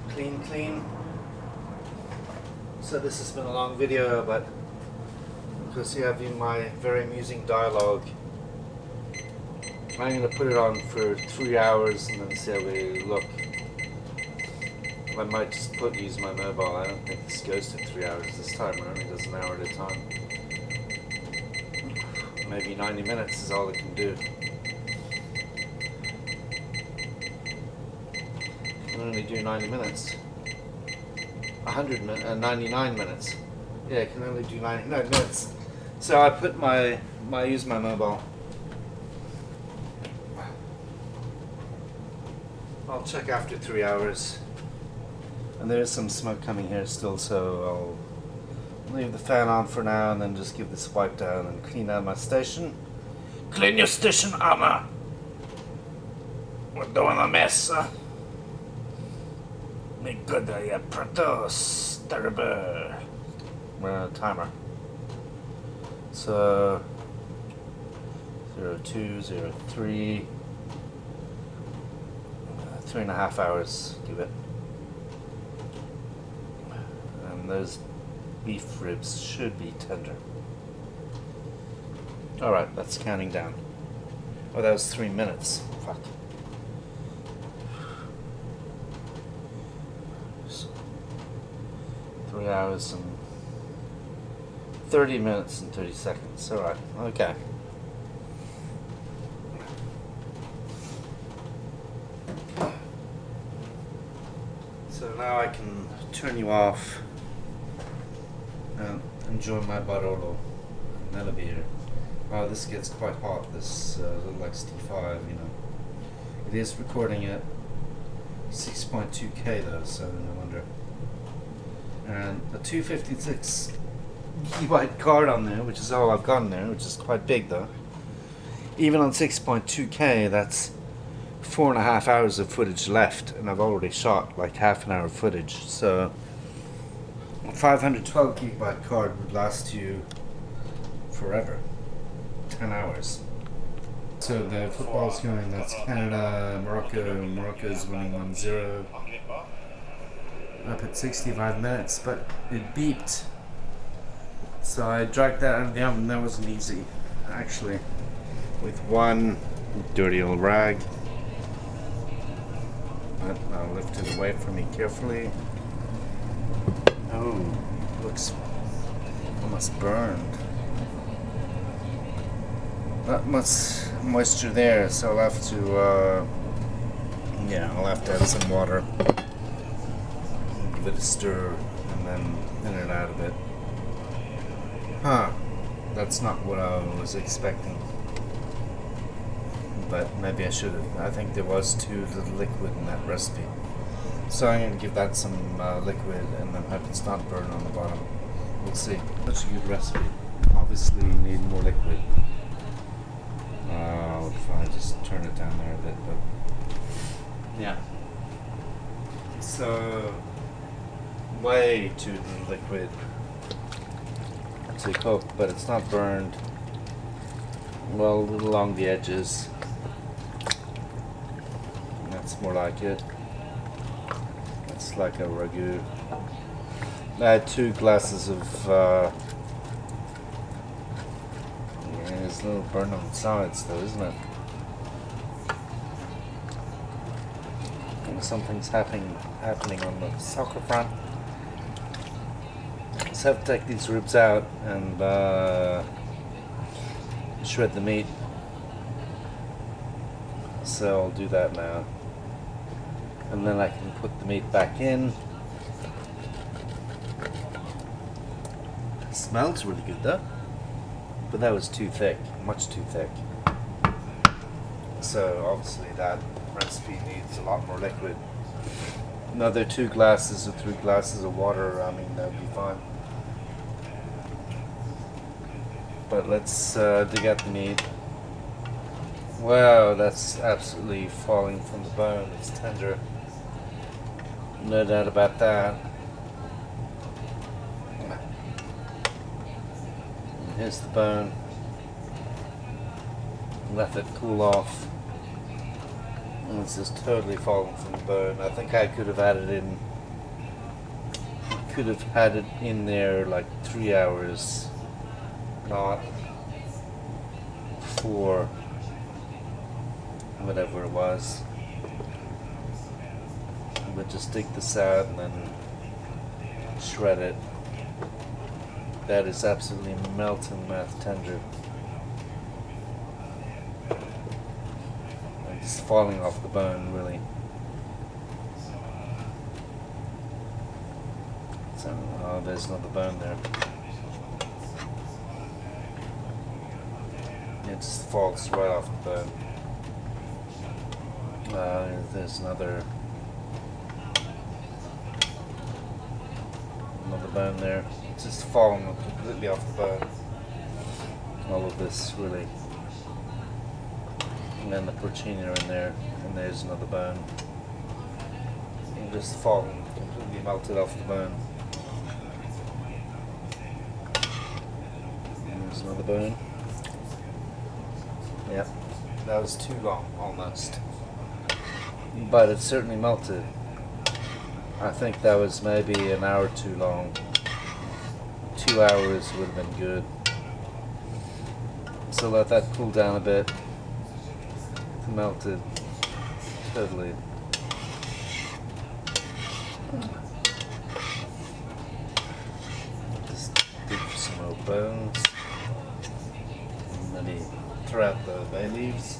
Clean, clean. So this has been a long video, but because you have my very amusing dialogue, I'm going to put it on for 3 hours and then see how we look. I might just use my mobile. I don't think this goes to 3 hours this time. It only does an hour at a time. Maybe 90 minutes is all it can do. It can only do 90 minutes. 99 minutes. Yeah, it can only do 99 minutes. So I put use my mobile. I'll check after 3 hours. And there is some smoke coming here still, so I'll leave the fan on for now and then just give this a wipe down and clean out my station. Clean your station, Anna! We're doing a mess, huh? Make good your produce, terrible. We're on a timer. So 02, 03, 3.5 hours, give it. And those beef ribs should be tender. Alright, that's counting down. Oh, that was 3 minutes. Fuck. So, 3 hours and 30 minutes and 30 seconds. Alright, okay. So now I can turn you off and enjoy my barolo. That'll be here. Wow, this gets quite hot, this little XT5, you know. It is recording at 6.2K though, so no wonder. And a 256 gigabyte card on there, which is all I've got in there, which is quite big though. Even on 6.2K, that's 4.5 hours of footage left, and I've already shot like half an hour of footage, so a 512 gigabyte card would last you forever. 10 hours. So the football's going, that's Canada, Morocco. Morocco's winning 1-0. Up at 65 minutes, but it beeped. So I dragged that out of the oven. That wasn't easy, actually. With one dirty old rag. But I'll lift it away from me carefully. Oh, looks almost burned. Not much moisture there, so I'll have to, I'll have to add some water, give it a stir, and then thin it out a bit. Huh, that's not what I was expecting. But maybe I should have. I think there was too little liquid in that recipe. So I'm going to give that some liquid and then hope it's not burnt on the bottom. We'll see. Such a good recipe. Obviously you need more liquid. If I just turn it down there a bit, but yeah. So way too little liquid to cook, but it's not burned. Well, a little along the edges. That's more like it. It's like a ragu. I had 2 glasses of there's a little burn on the sides though, isn't it? And something's happening on the soccer front. So I have to take these ribs out and shred the meat. So I'll do that now. And then I can put the meat back in. It smells really good though. But that was too thick, much too thick. So obviously that recipe needs a lot more liquid. Another 2 glasses or 3 glasses of water, I mean, that would be fine. But let's dig out the meat. Wow, that's absolutely falling from the bone. It's tender. No doubt about that. Here's the bone. Let it cool off. And it's just totally fallen from the bone. I think I could have had it in there like 3 hours, not 4, whatever it was. But just take this out and then shred it. That is absolutely melting mouth tender. And just falling off the bone, really. So, oh, there's another bone there. It just falls right off the bone. There's another bone there. It's just falling completely off the bone. All of this, really. And then the porcini are in there, and there's another bone. And just falling completely melted off the bone. And there's another bone. Yep, that was too long, almost. But it certainly melted. I think that was maybe an hour too long. 2 hours would have been good. So let that cool down a bit. It melted totally. Just dig for some more bones. And maybe throw out the bay leaves.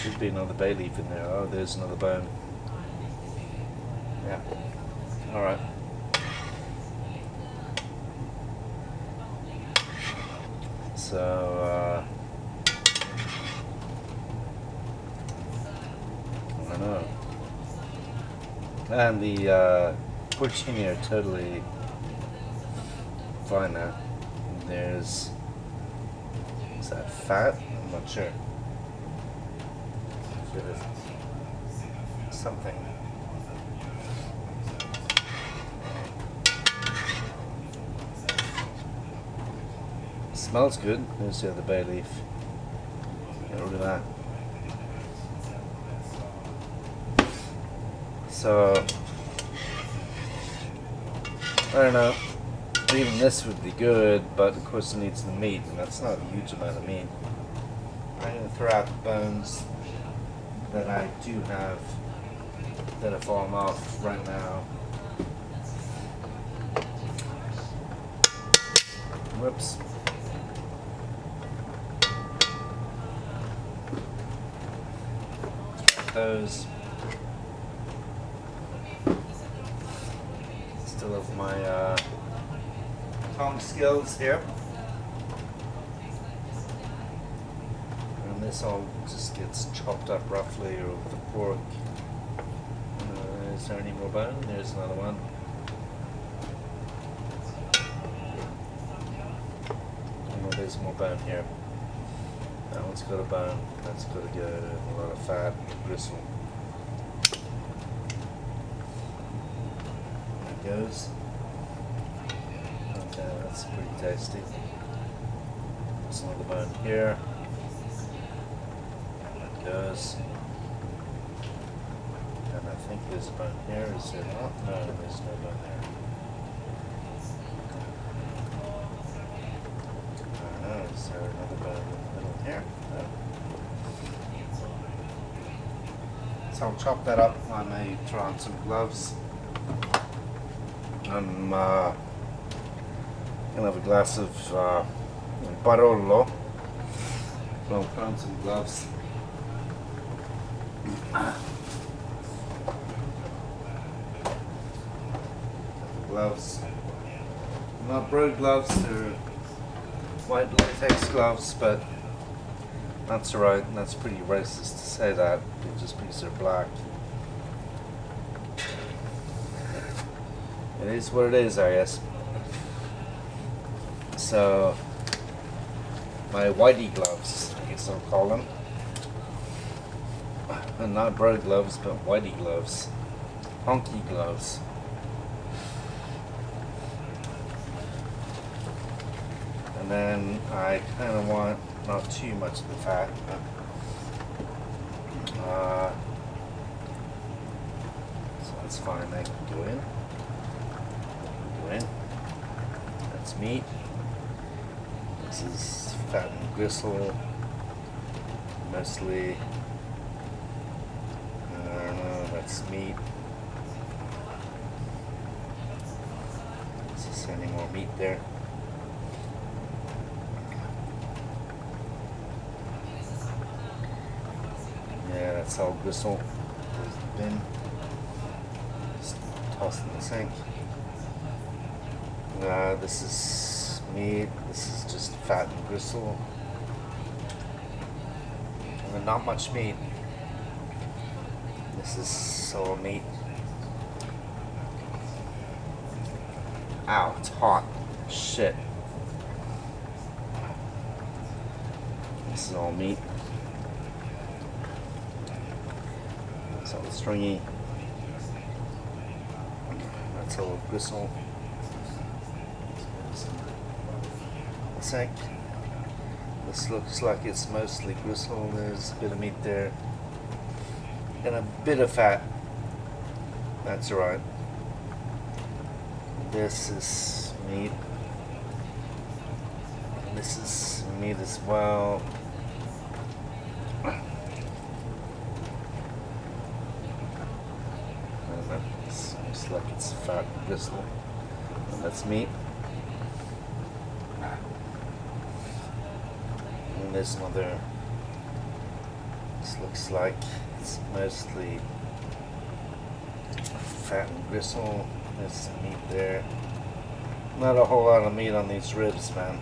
Should be another bay leaf in there. Oh, there's another bone. Yeah. Alright. So, I don't know. And the porcini are totally fine now. Is that fat? I'm not sure. Bit of something. Smells good. There's the other bay leaf. Get rid of that. So I don't know. Even this would be good, but of course it needs the meat, and that's not a huge amount of meat. I'm gonna throw out the bones that I do have that have fallen off right now. Whoops. Those. Still have my tongue skills here. This all just gets chopped up roughly over the pork. Is there any more bone? There's another one. Oh, there's more bone here. That one's got a bone. That's got a good, a lot of fat, gristle. There it goes. Okay, that's pretty tasty. There's another bone here. Goes. And I think there's a bone here. Is there not? No, there's no bone there. I don't know. Is there another bone in the middle here? No. So I'll chop that up. I may throw on some gloves. I'm gonna have a glass of Barolo. So I'll put on some gloves. Gloves, not broad gloves, they're white latex gloves, but that's alright. That's pretty racist to say that, just because they're black. It is what it is, I guess. So, my whitey gloves, I guess I'll call them. And not broad gloves, but whitey gloves. Honky gloves. then I kind of want not too much of the fat, but so that's fine. That can go in. That's meat. This is fat and gristle, mostly. I don't know. That's meat. Is there any more meat there? Yeah, that's all gristle. There's the bin. Just toss it in the sink. This is meat. This is just fat and gristle. And not much meat. This is all meat. Ow, it's hot. Shit. This is all meat. It's all stringy. That's all gristle. Sink. This looks like it's mostly gristle. There's a bit of meat there. And a bit of fat. That's alright. This is meat. And this is meat as well. And that looks like it's fat and gristle. And that's meat. And there's another. This looks like it's mostly fat and gristle. There's some meat there. Not a whole lot of meat on these ribs, man.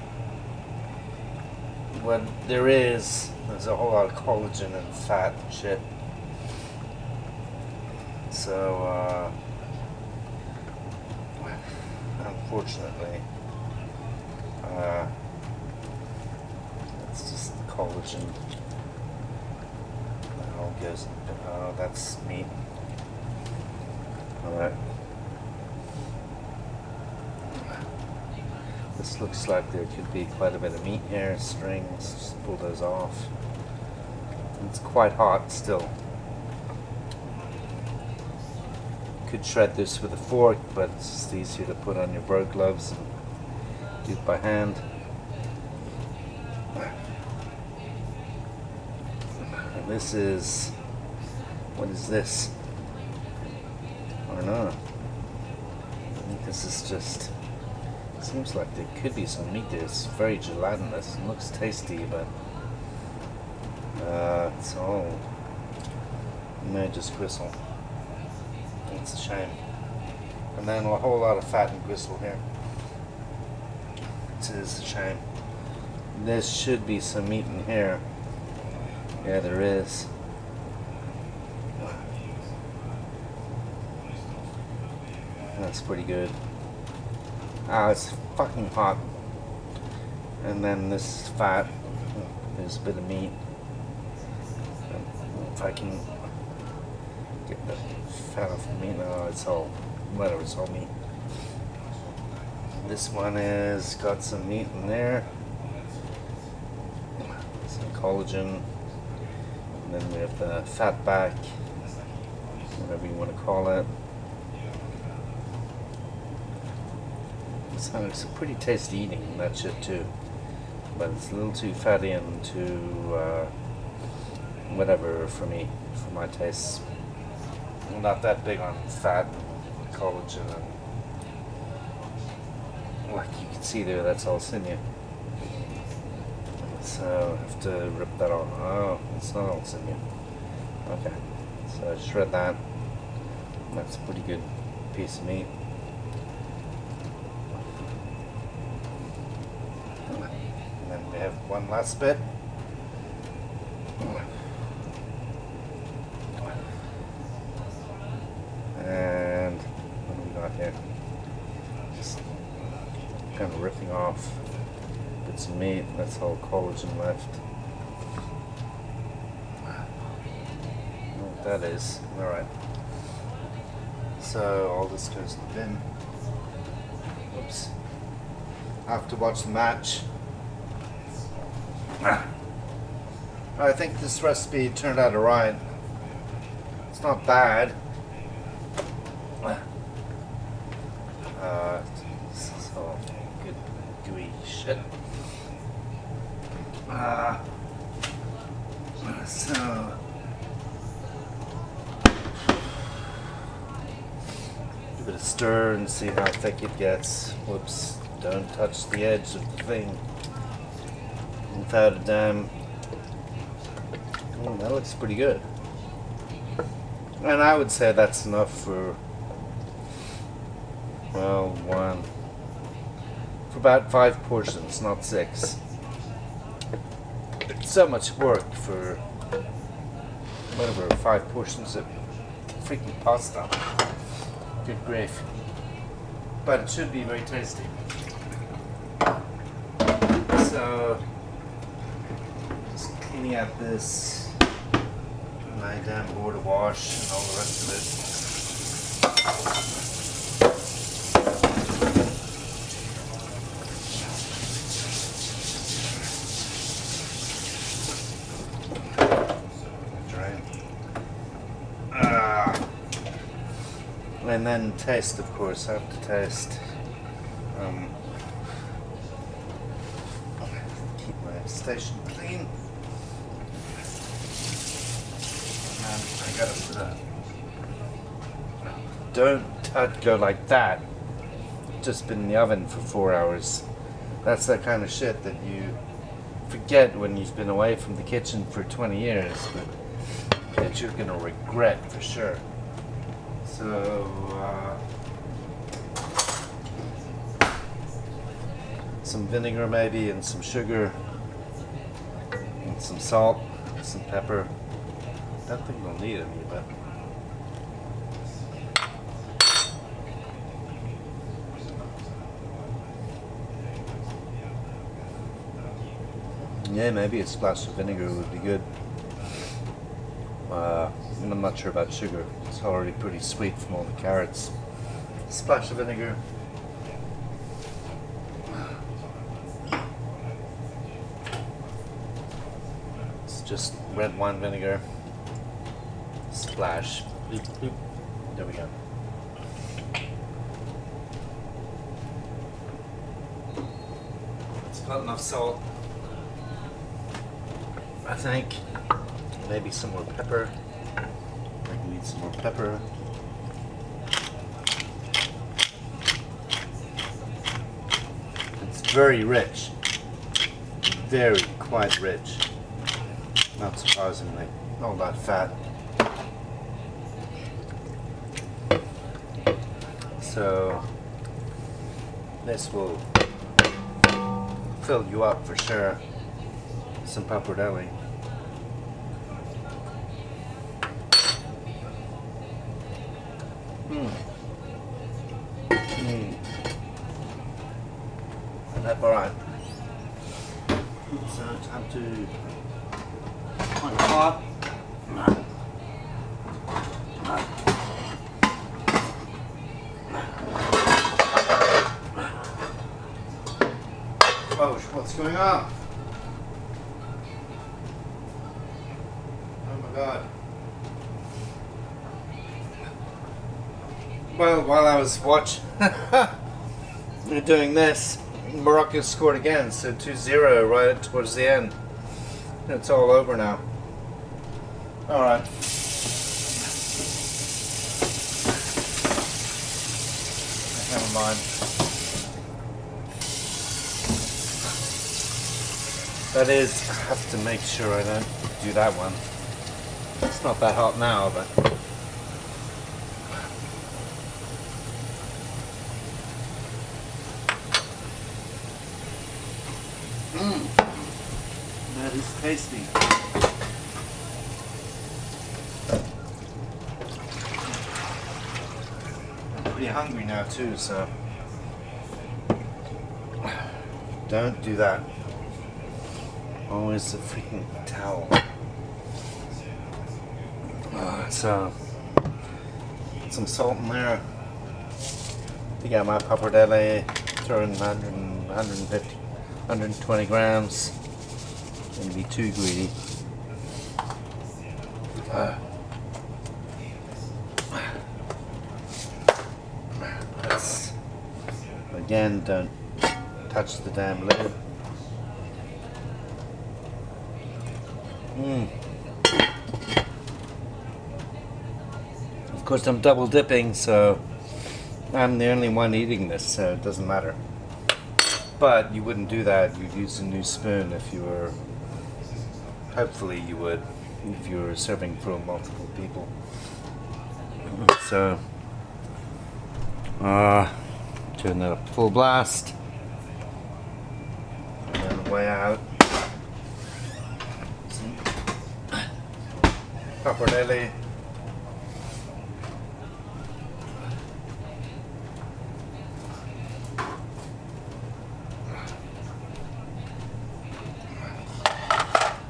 What there is, there's a whole lot of collagen and fat and shit. So, unfortunately, it's just collagen. That all goes. That's meat. All right. This looks like there could be quite a bit of meat here. Strings, just pull those off. It's quite hot still. Could shred this with a fork, but it's just easier to put on your burr gloves and do it by hand. And this is, what is this? I don't know. I think this is just, seems like there could be some meat there. It's very gelatinous. It looks tasty, but it's all just gristle. It's a shame. And then a whole lot of fat and gristle here. It is a shame. There should be some meat in here. Yeah, there is. That's pretty good. It's fucking hot. And then this is fat. There's a bit of meat. If I can get the fat off the meat. No, it's all, whatever, it's all meat. This one is got some meat in there. Some collagen. And then we have the fat back. Whatever you want to call it. So it's a pretty tasty eating, that shit too. But it's a little too fatty and too whatever for me, for my tastes. I'm not that big on fat and collagen, and like you can see there, that's all sinew. So I have to rip that off. Oh, it's not all sinew. Okay, so I shred that. That's a pretty good piece of meat. And then we have one last bit. And what do we got here? Just kind of ripping off bits of meat. That's all collagen left. I don't know what that is. Alright. So all this goes in the bin. Oops. I have to watch the match. I think this recipe turned out alright. It's not bad. This is all good gooey shit. So give it a stir and see how thick it gets. Whoops, don't touch the edge of the thing without a damn. Oh, that looks pretty good. And I would say that's enough for, well, for about 5 portions, not 6. It's so much work for whatever, 5 portions of freaking pasta. Good grief. But it should be very tasty. So, just cleaning out this, my damn board of wash and all the rest of it. And then taste, of course. I have to taste. Keep my station clean. And I gotta put a. Don't go like that. Just been in the oven for 4 hours. That's that kind of shit that you forget when you've been away from the kitchen for 20 years, but that you're gonna regret for sure. So, some vinegar maybe, and some sugar, and some salt, some pepper. I don't think we'll need any, but yeah, maybe a splash of vinegar would be good. I'm not sure about sugar. It's already pretty sweet from all the carrots. Splash of vinegar. It's just red wine vinegar. Splash. Boop, boop. There we go. It's got enough salt, I think. Maybe some more pepper. I need some more pepper. It's very rich. Very quite rich. Not surprisingly. All that fat. So this will fill you up for sure. Some pappardelle. That's alright. So time to quite hot. Oh, what's going on? Oh my god. Well, while I was watching doing this, Morocco scored again, so 2-0 right towards the end. It's all over now. Alright. Never mind. That is, I have to make sure I don't do that one. It's not that hot now, but that is tasty. I'm pretty hungry now too, so don't do that. Always a freaking towel. So some salt in there. I got my pappardelle, throw in 150, 120 grams. Don't be too greedy. That's, again, don't touch the damn lid. Of course, I'm double dipping, so I'm the only one eating this, so it doesn't matter. But you wouldn't do that. You'd use a new spoon if you were, hopefully you would, if you were serving for multiple people. So, turn that up full blast. And then way out. Some pappardelle.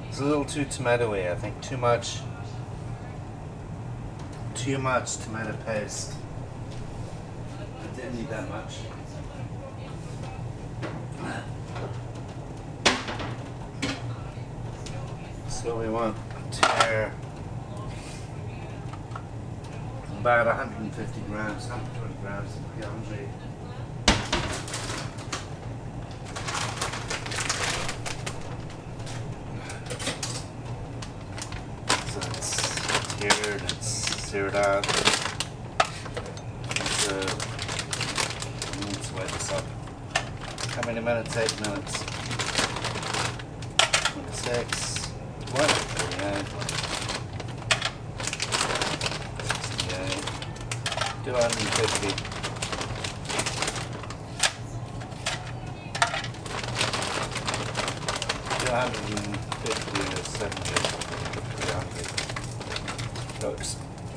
It's a little too tomatoey, I think. Too much tomato paste. I didn't need that much. So we want to tear about 150 grams, 120 grams of celery. So it's teared, it's seared out. Let's wet this up. How many minutes? 8 minutes. 26. What? 39. 68. 250. 250 to 70. 300. Folks,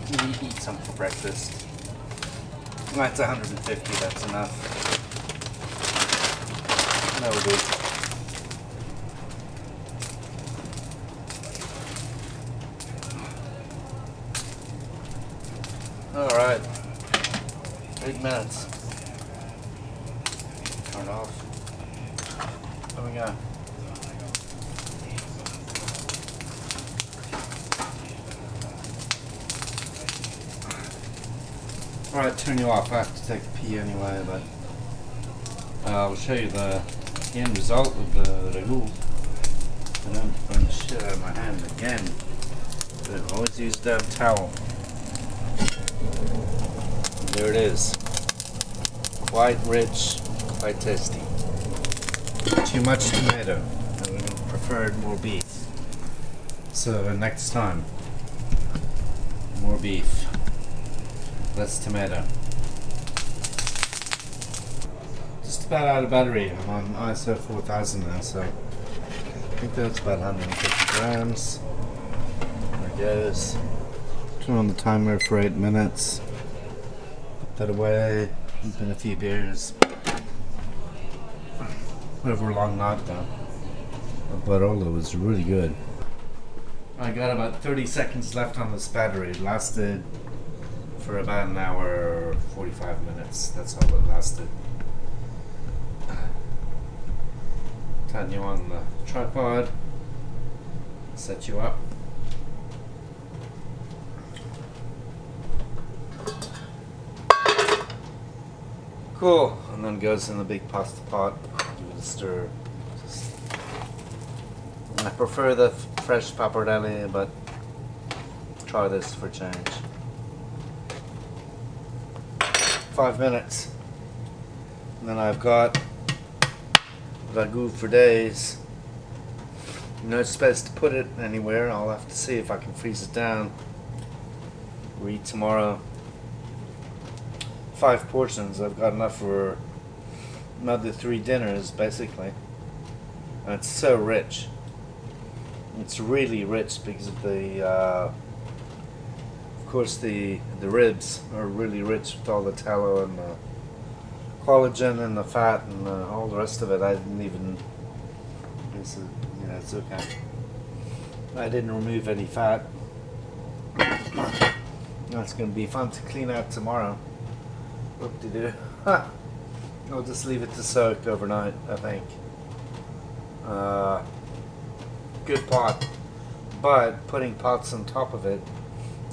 we eat some for breakfast. That's 150, that's enough. That'll do. Alright. 8 minutes. Turn off. There we go. Alright, turn you off. I have to take a pee anyway, but I'll show you the end result of the ragu. And I'm going to shit out of my hand again. But always use a damn towel. And there it is. Quite rich, quite tasty. Too much tomato. I would have preferred more beef. So next time, more beef. Less tomato. Just about out of battery. I'm on ISO 4000 now, so I think that's about 150 grams. There it goes. Turn on the timer for 8 minutes. Put that away. Open a few beers. Whatever long night though. The Barolo was really good. I got about 30 seconds left on this battery. It lasted for about an hour, 45 minutes. That's all it lasted. Turn you on the tripod. Set you up. Cool. And then goes in the big pasta pot. Give it a stir. I prefer the fresh pappardelle, but try this for change. 5 minutes. And then I've got ragu for days. I'm not supposed to put it anywhere. I'll have to see if I can freeze it down. We'll eat tomorrow. 5 portions. I've got enough for another 3 dinners, basically. And it's so rich. It's really rich because of the, of course, the ribs are really rich with all the tallow and the collagen and the fat and all the rest of it. I didn't even, it's okay. I didn't remove any fat. That's going to be fun to clean out tomorrow. What to do? I'll just leave it to soak overnight, I think. good pot, but putting pots on top of it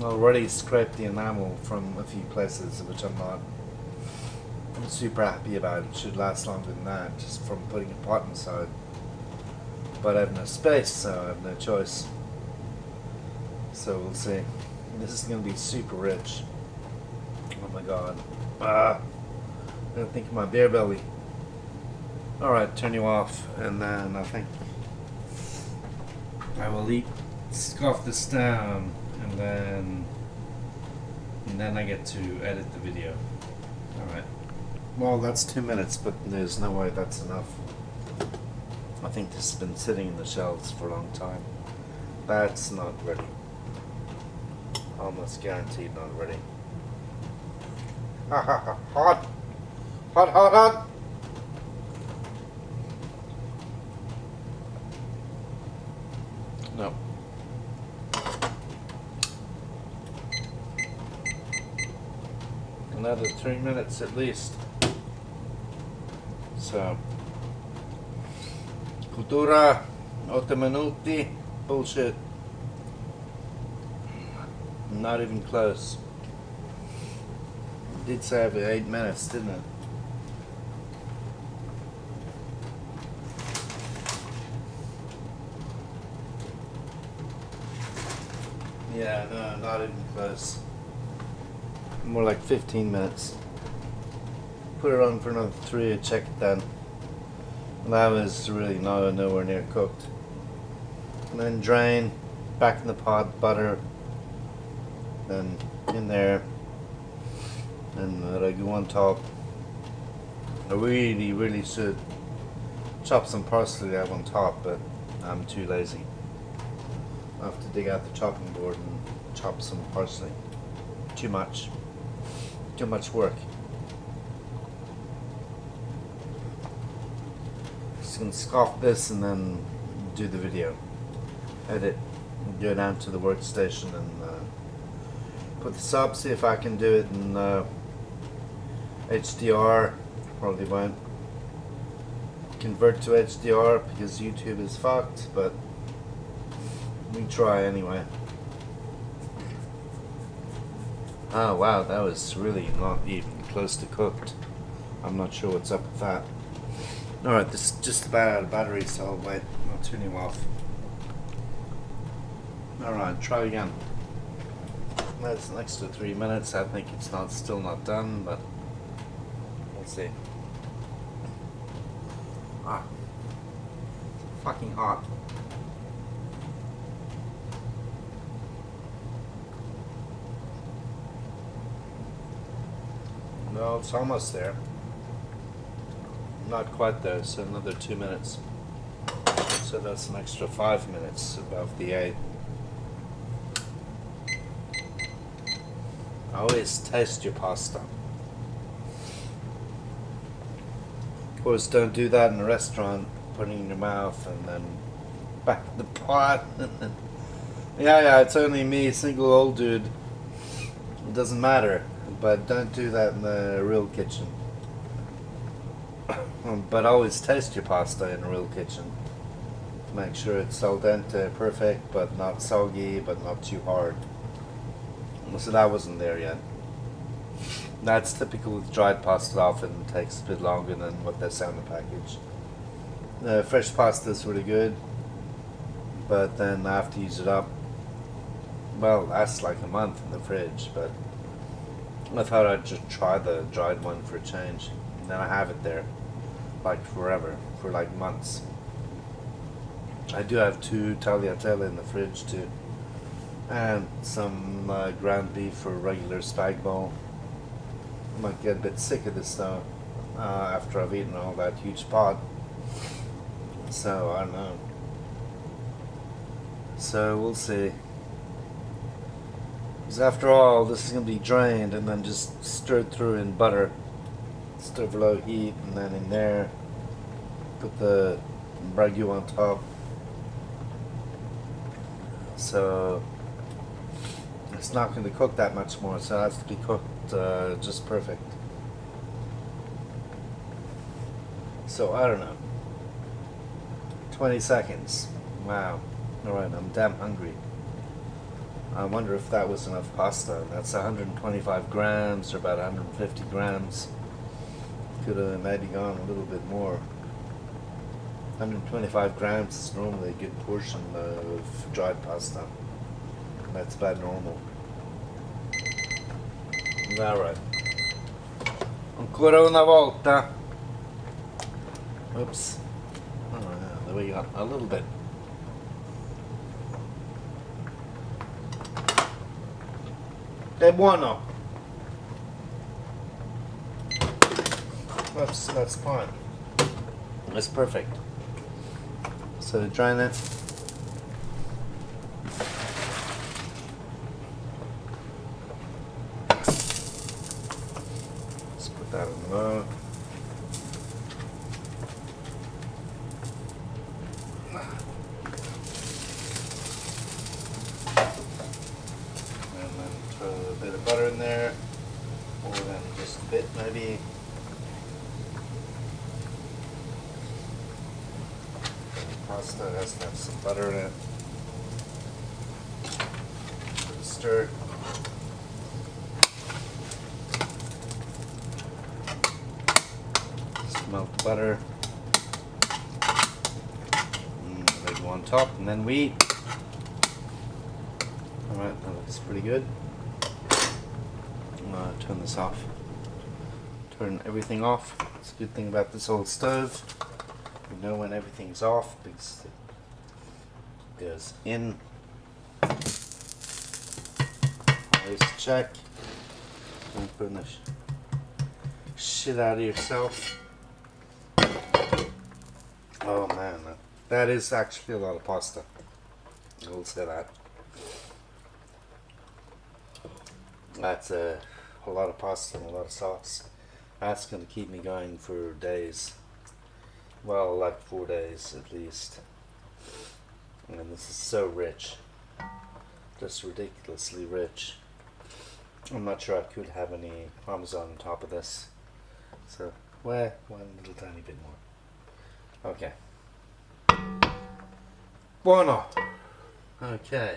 already scraped the enamel from a few places, which I'm not super happy about. It should last longer than that, just from putting a pot inside. But I have no space, so I have no choice. So we'll see. This is going to be super rich. Oh my god. I'm going to think of my beer belly. Alright, turn you off, and then I think I will scoff this down, and then I get to edit the video. Alright. Well, that's 2 minutes, but there's no way that's enough. I think this has been sitting in the shelves for a long time. That's not ready. Almost guaranteed not ready. Ha ha ha. Hot! Hot, hot, hot! No. Another 3 minutes at least. So, cultura, 8 minuti, bullshit. Not even close. It did say over 8 minutes, didn't it? Yeah, no, not even close. More like 15 minutes. Put it on for another 3 and check it then. That was really nowhere near cooked. And then drain, back in the pot, butter, then in there, and the ragu on top. I really should chop some parsley out on top, but I'm too lazy. I have to dig out the chopping board and chop some parsley. Too much work. Just gonna scoff this and then do the video. Edit, go down to the workstation and put this up, see if I can do it in HDR. Probably won't convert to HDR because YouTube is fucked, but we try anyway. Oh wow, that was really not even close to cooked. I'm not sure what's up with that. Alright, this is just about out of battery, so I'll wait. I'll turn you off. Alright, try again. That's an extra 3 minutes. I think it's still not done, but we'll see. Ah, fucking hot. No, it's almost there. Not quite there, so another 2 minutes. So that's an extra 5 minutes above the 8. Always taste your pasta. Of course, don't do that in a restaurant, putting it in your mouth and then back in the pot. Yeah, it's only me, single old dude. It doesn't matter, but don't do that in the real kitchen. But always taste your pasta in a real kitchen. Make sure it's al dente, perfect, but not soggy, but not too hard. So that wasn't there yet. That's typical with dried pasta. Often takes a bit longer than what they say on the package. Fresh pasta is really good, but then I have to use it up. Well, that's like a month in the fridge, but I thought I'd just try the dried one for a change. And then I have it there, like forever, for like months. I do have 2 tagliatelle in the fridge too. And some ground beef for a regular spag bowl. I might get a bit sick of this though, after I've eaten all that huge pot. So, I don't know. So, we'll see. Because after all, this is going to be drained and then just stirred through in butter. Stir for low heat, and then in there, put the ragu on top. So, it's not going to cook that much more, so it has to be cooked just perfect. So I don't know. 20 seconds. Wow. Alright, I'm damn hungry. I wonder if that was enough pasta. That's 125 grams or about 150 grams. Could have maybe gone a little bit more. 125 grams is normally a good portion of dried pasta. That's about normal. Alright. Ancora una volta. Oops. Oh, yeah, there we go. A little bit. È buono. That's fine. That's perfect. So drain it. Let's put that in the bowl. And then throw a bit of butter in there, or then just a bit maybe. Pasta has to have some butter in it. Give it a stir. Just melt the butter. They go on top, and then we eat. Alright, that looks pretty good. I'm gonna turn this off. Turn everything off. It's a good thing about this old stove. You know when everything's off because it goes in. Always check. Don't burn the shit out of yourself. Oh man, that is actually a lot of pasta. I will say that. That's a lot of pasta and a lot of sauce. That's going to keep me going for days. Well, like 4 days at least. And this is so rich. Just ridiculously rich. I'm not sure I could have any parmesan on top of this. So, well, one little tiny bit more. Okay. Buono. Okay.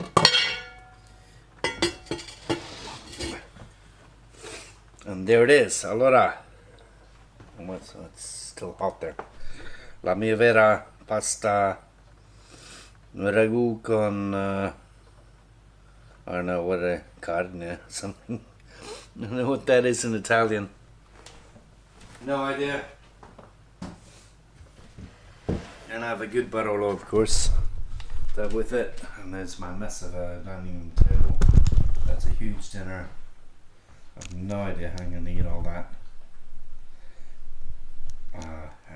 And there it is. Allora. It's still hot there. La mia vera pasta ragu con I don't know what a carne something. I don't know what that is in Italian. No idea. And I have a good barolo, of course, that with it. And there's my mess of a dining room table. That's a huge dinner. I have no idea how I'm going to eat all that.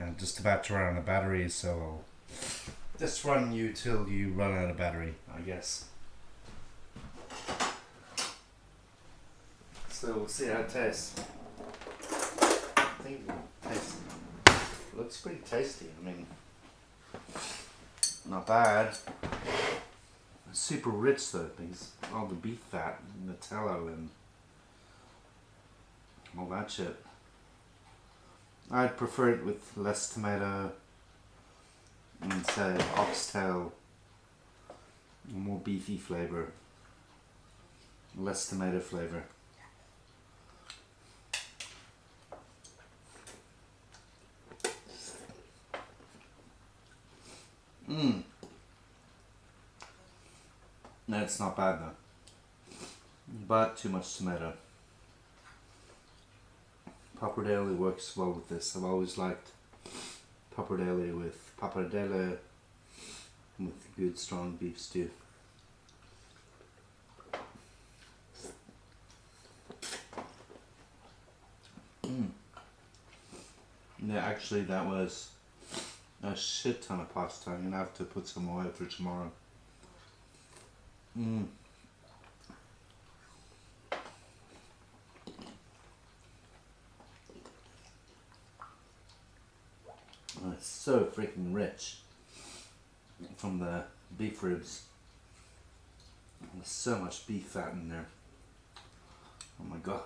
And just about to run out of batteries, so I'll just run you till you run out of battery, I guess. So we'll see how it tastes. I think it looks pretty tasty. I mean, not bad. It's super rich though, because all the beef fat, and Nutella, and all that shit. I'd prefer it with less tomato and say oxtail, more beefy flavor, less tomato flavor. That's not bad though, but too much tomato. Pappardelle works well with this. I've always liked pappardelle with good strong beef stew. Yeah, actually that was a shit ton of pasta. I'm gonna have to put some oil for tomorrow. Oh, it's so freaking rich from the beef ribs. There's so much beef fat in there. Oh my god.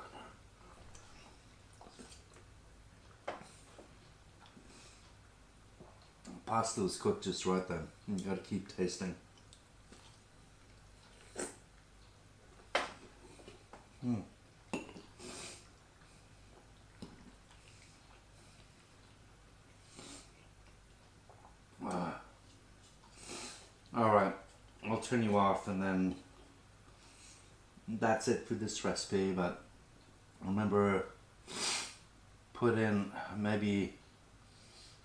Pasta was cooked just right then. You gotta keep tasting. Mm. Alright, I'll turn you off and then that's it for this recipe, but remember, put in maybe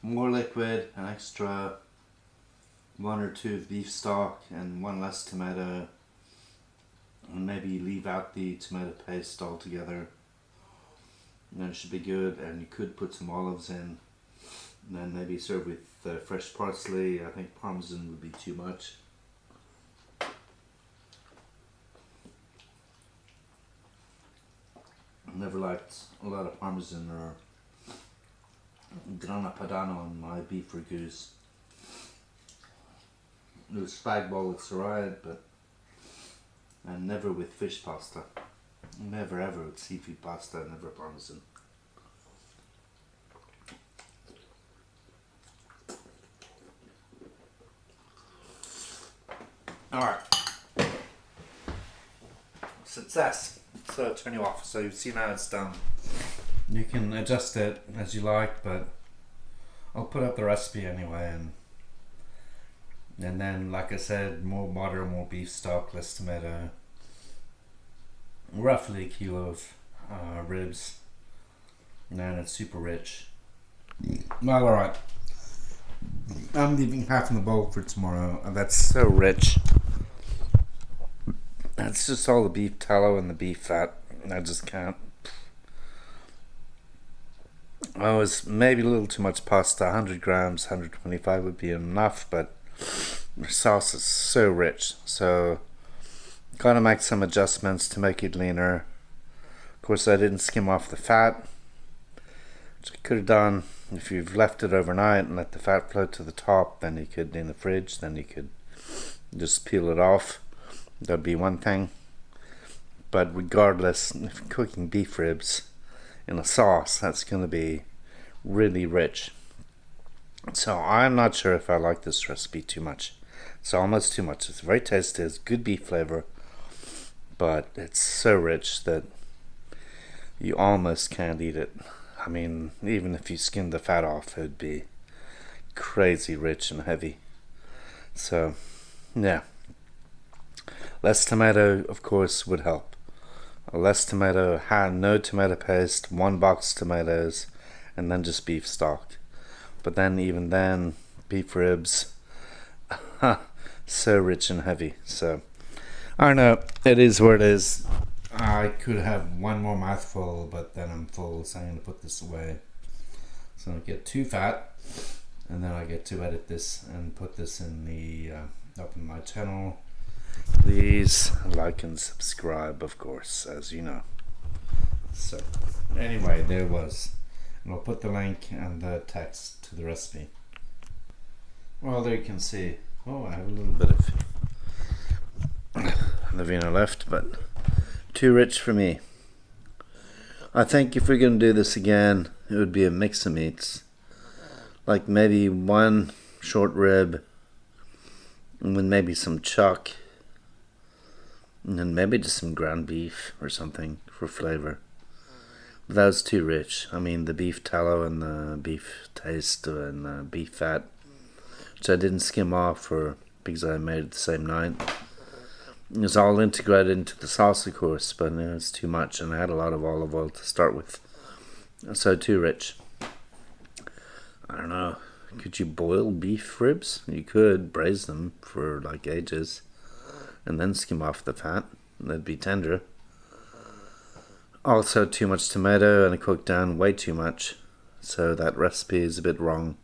more liquid, an extra 1 or 2 of beef stock and 1 less tomato, and maybe leave out the tomato paste altogether, and then it should be good. And you could put some olives in, and then maybe serve with fresh parsley. I think parmesan would be too much. Never liked a lot of parmesan or grana padano on my beef ragus. It was spag bol, it's alright, but and never with fish pasta. Never ever with seafood pasta, never parmesan. Alright. Success. So turn you off. So you see now it's done. You can adjust it as you like, but I'll put up the recipe anyway, and then, like I said, more butter, more beef stock, less tomato, roughly a kilo of ribs, and then it's super rich. Well, alright, I'm leaving half in the bowl for tomorrow, and that's so rich. That's just all the beef tallow and the beef fat. I just can't. I was maybe a little too much pasta. 100 grams, 125 would be enough, but the sauce is so rich, so gotta make some adjustments to make it leaner. Of course, I didn't skim off the fat, which I could have done. If you've left it overnight and let the fat float to the top, then you could, in the fridge, then you could just peel it off. That'd be one thing. But regardless, if you're cooking beef ribs in a sauce, that's going to be really rich. So I'm not sure if I like this recipe too much. It's almost too much. It's very tasty, it's good beef flavor, but it's so rich that you almost can't eat it. I mean, even if you skim the fat off, it would be crazy rich and heavy. So yeah, less tomato of course would help. Less tomato, no tomato paste, 1 box tomatoes, and then just beef stock. But then even then, beef ribs, so rich and heavy. So I don't know, it is what it is. I could have one more mouthful, but then I'm full, so I'm going to put this away. So I don't get too fat, and then I get to edit this and put this in the up in my channel. Please like and subscribe, of course, as you know. So anyway, there it was, and I'll put the link and the text to the recipe. Well, there you can see. Oh, I have a little bit of the vino left, but too rich for me. I think if we're going to do this again, it would be a mix of meats, like maybe 1 short rib and with maybe some chuck, and then maybe just some ground beef or something for flavor. But that was too rich. I mean, the beef tallow and the beef taste and the beef fat, which I didn't skim off because I made it the same night. It was all integrated into the sauce, of course, but it was too much, and I had a lot of olive oil to start with. So too rich. I don't know. Could you boil beef ribs? You could braise them for like ages, and then skim off the fat. They'd be tender. Also too much tomato, and I cooked down way too much, so that recipe is a bit wrong.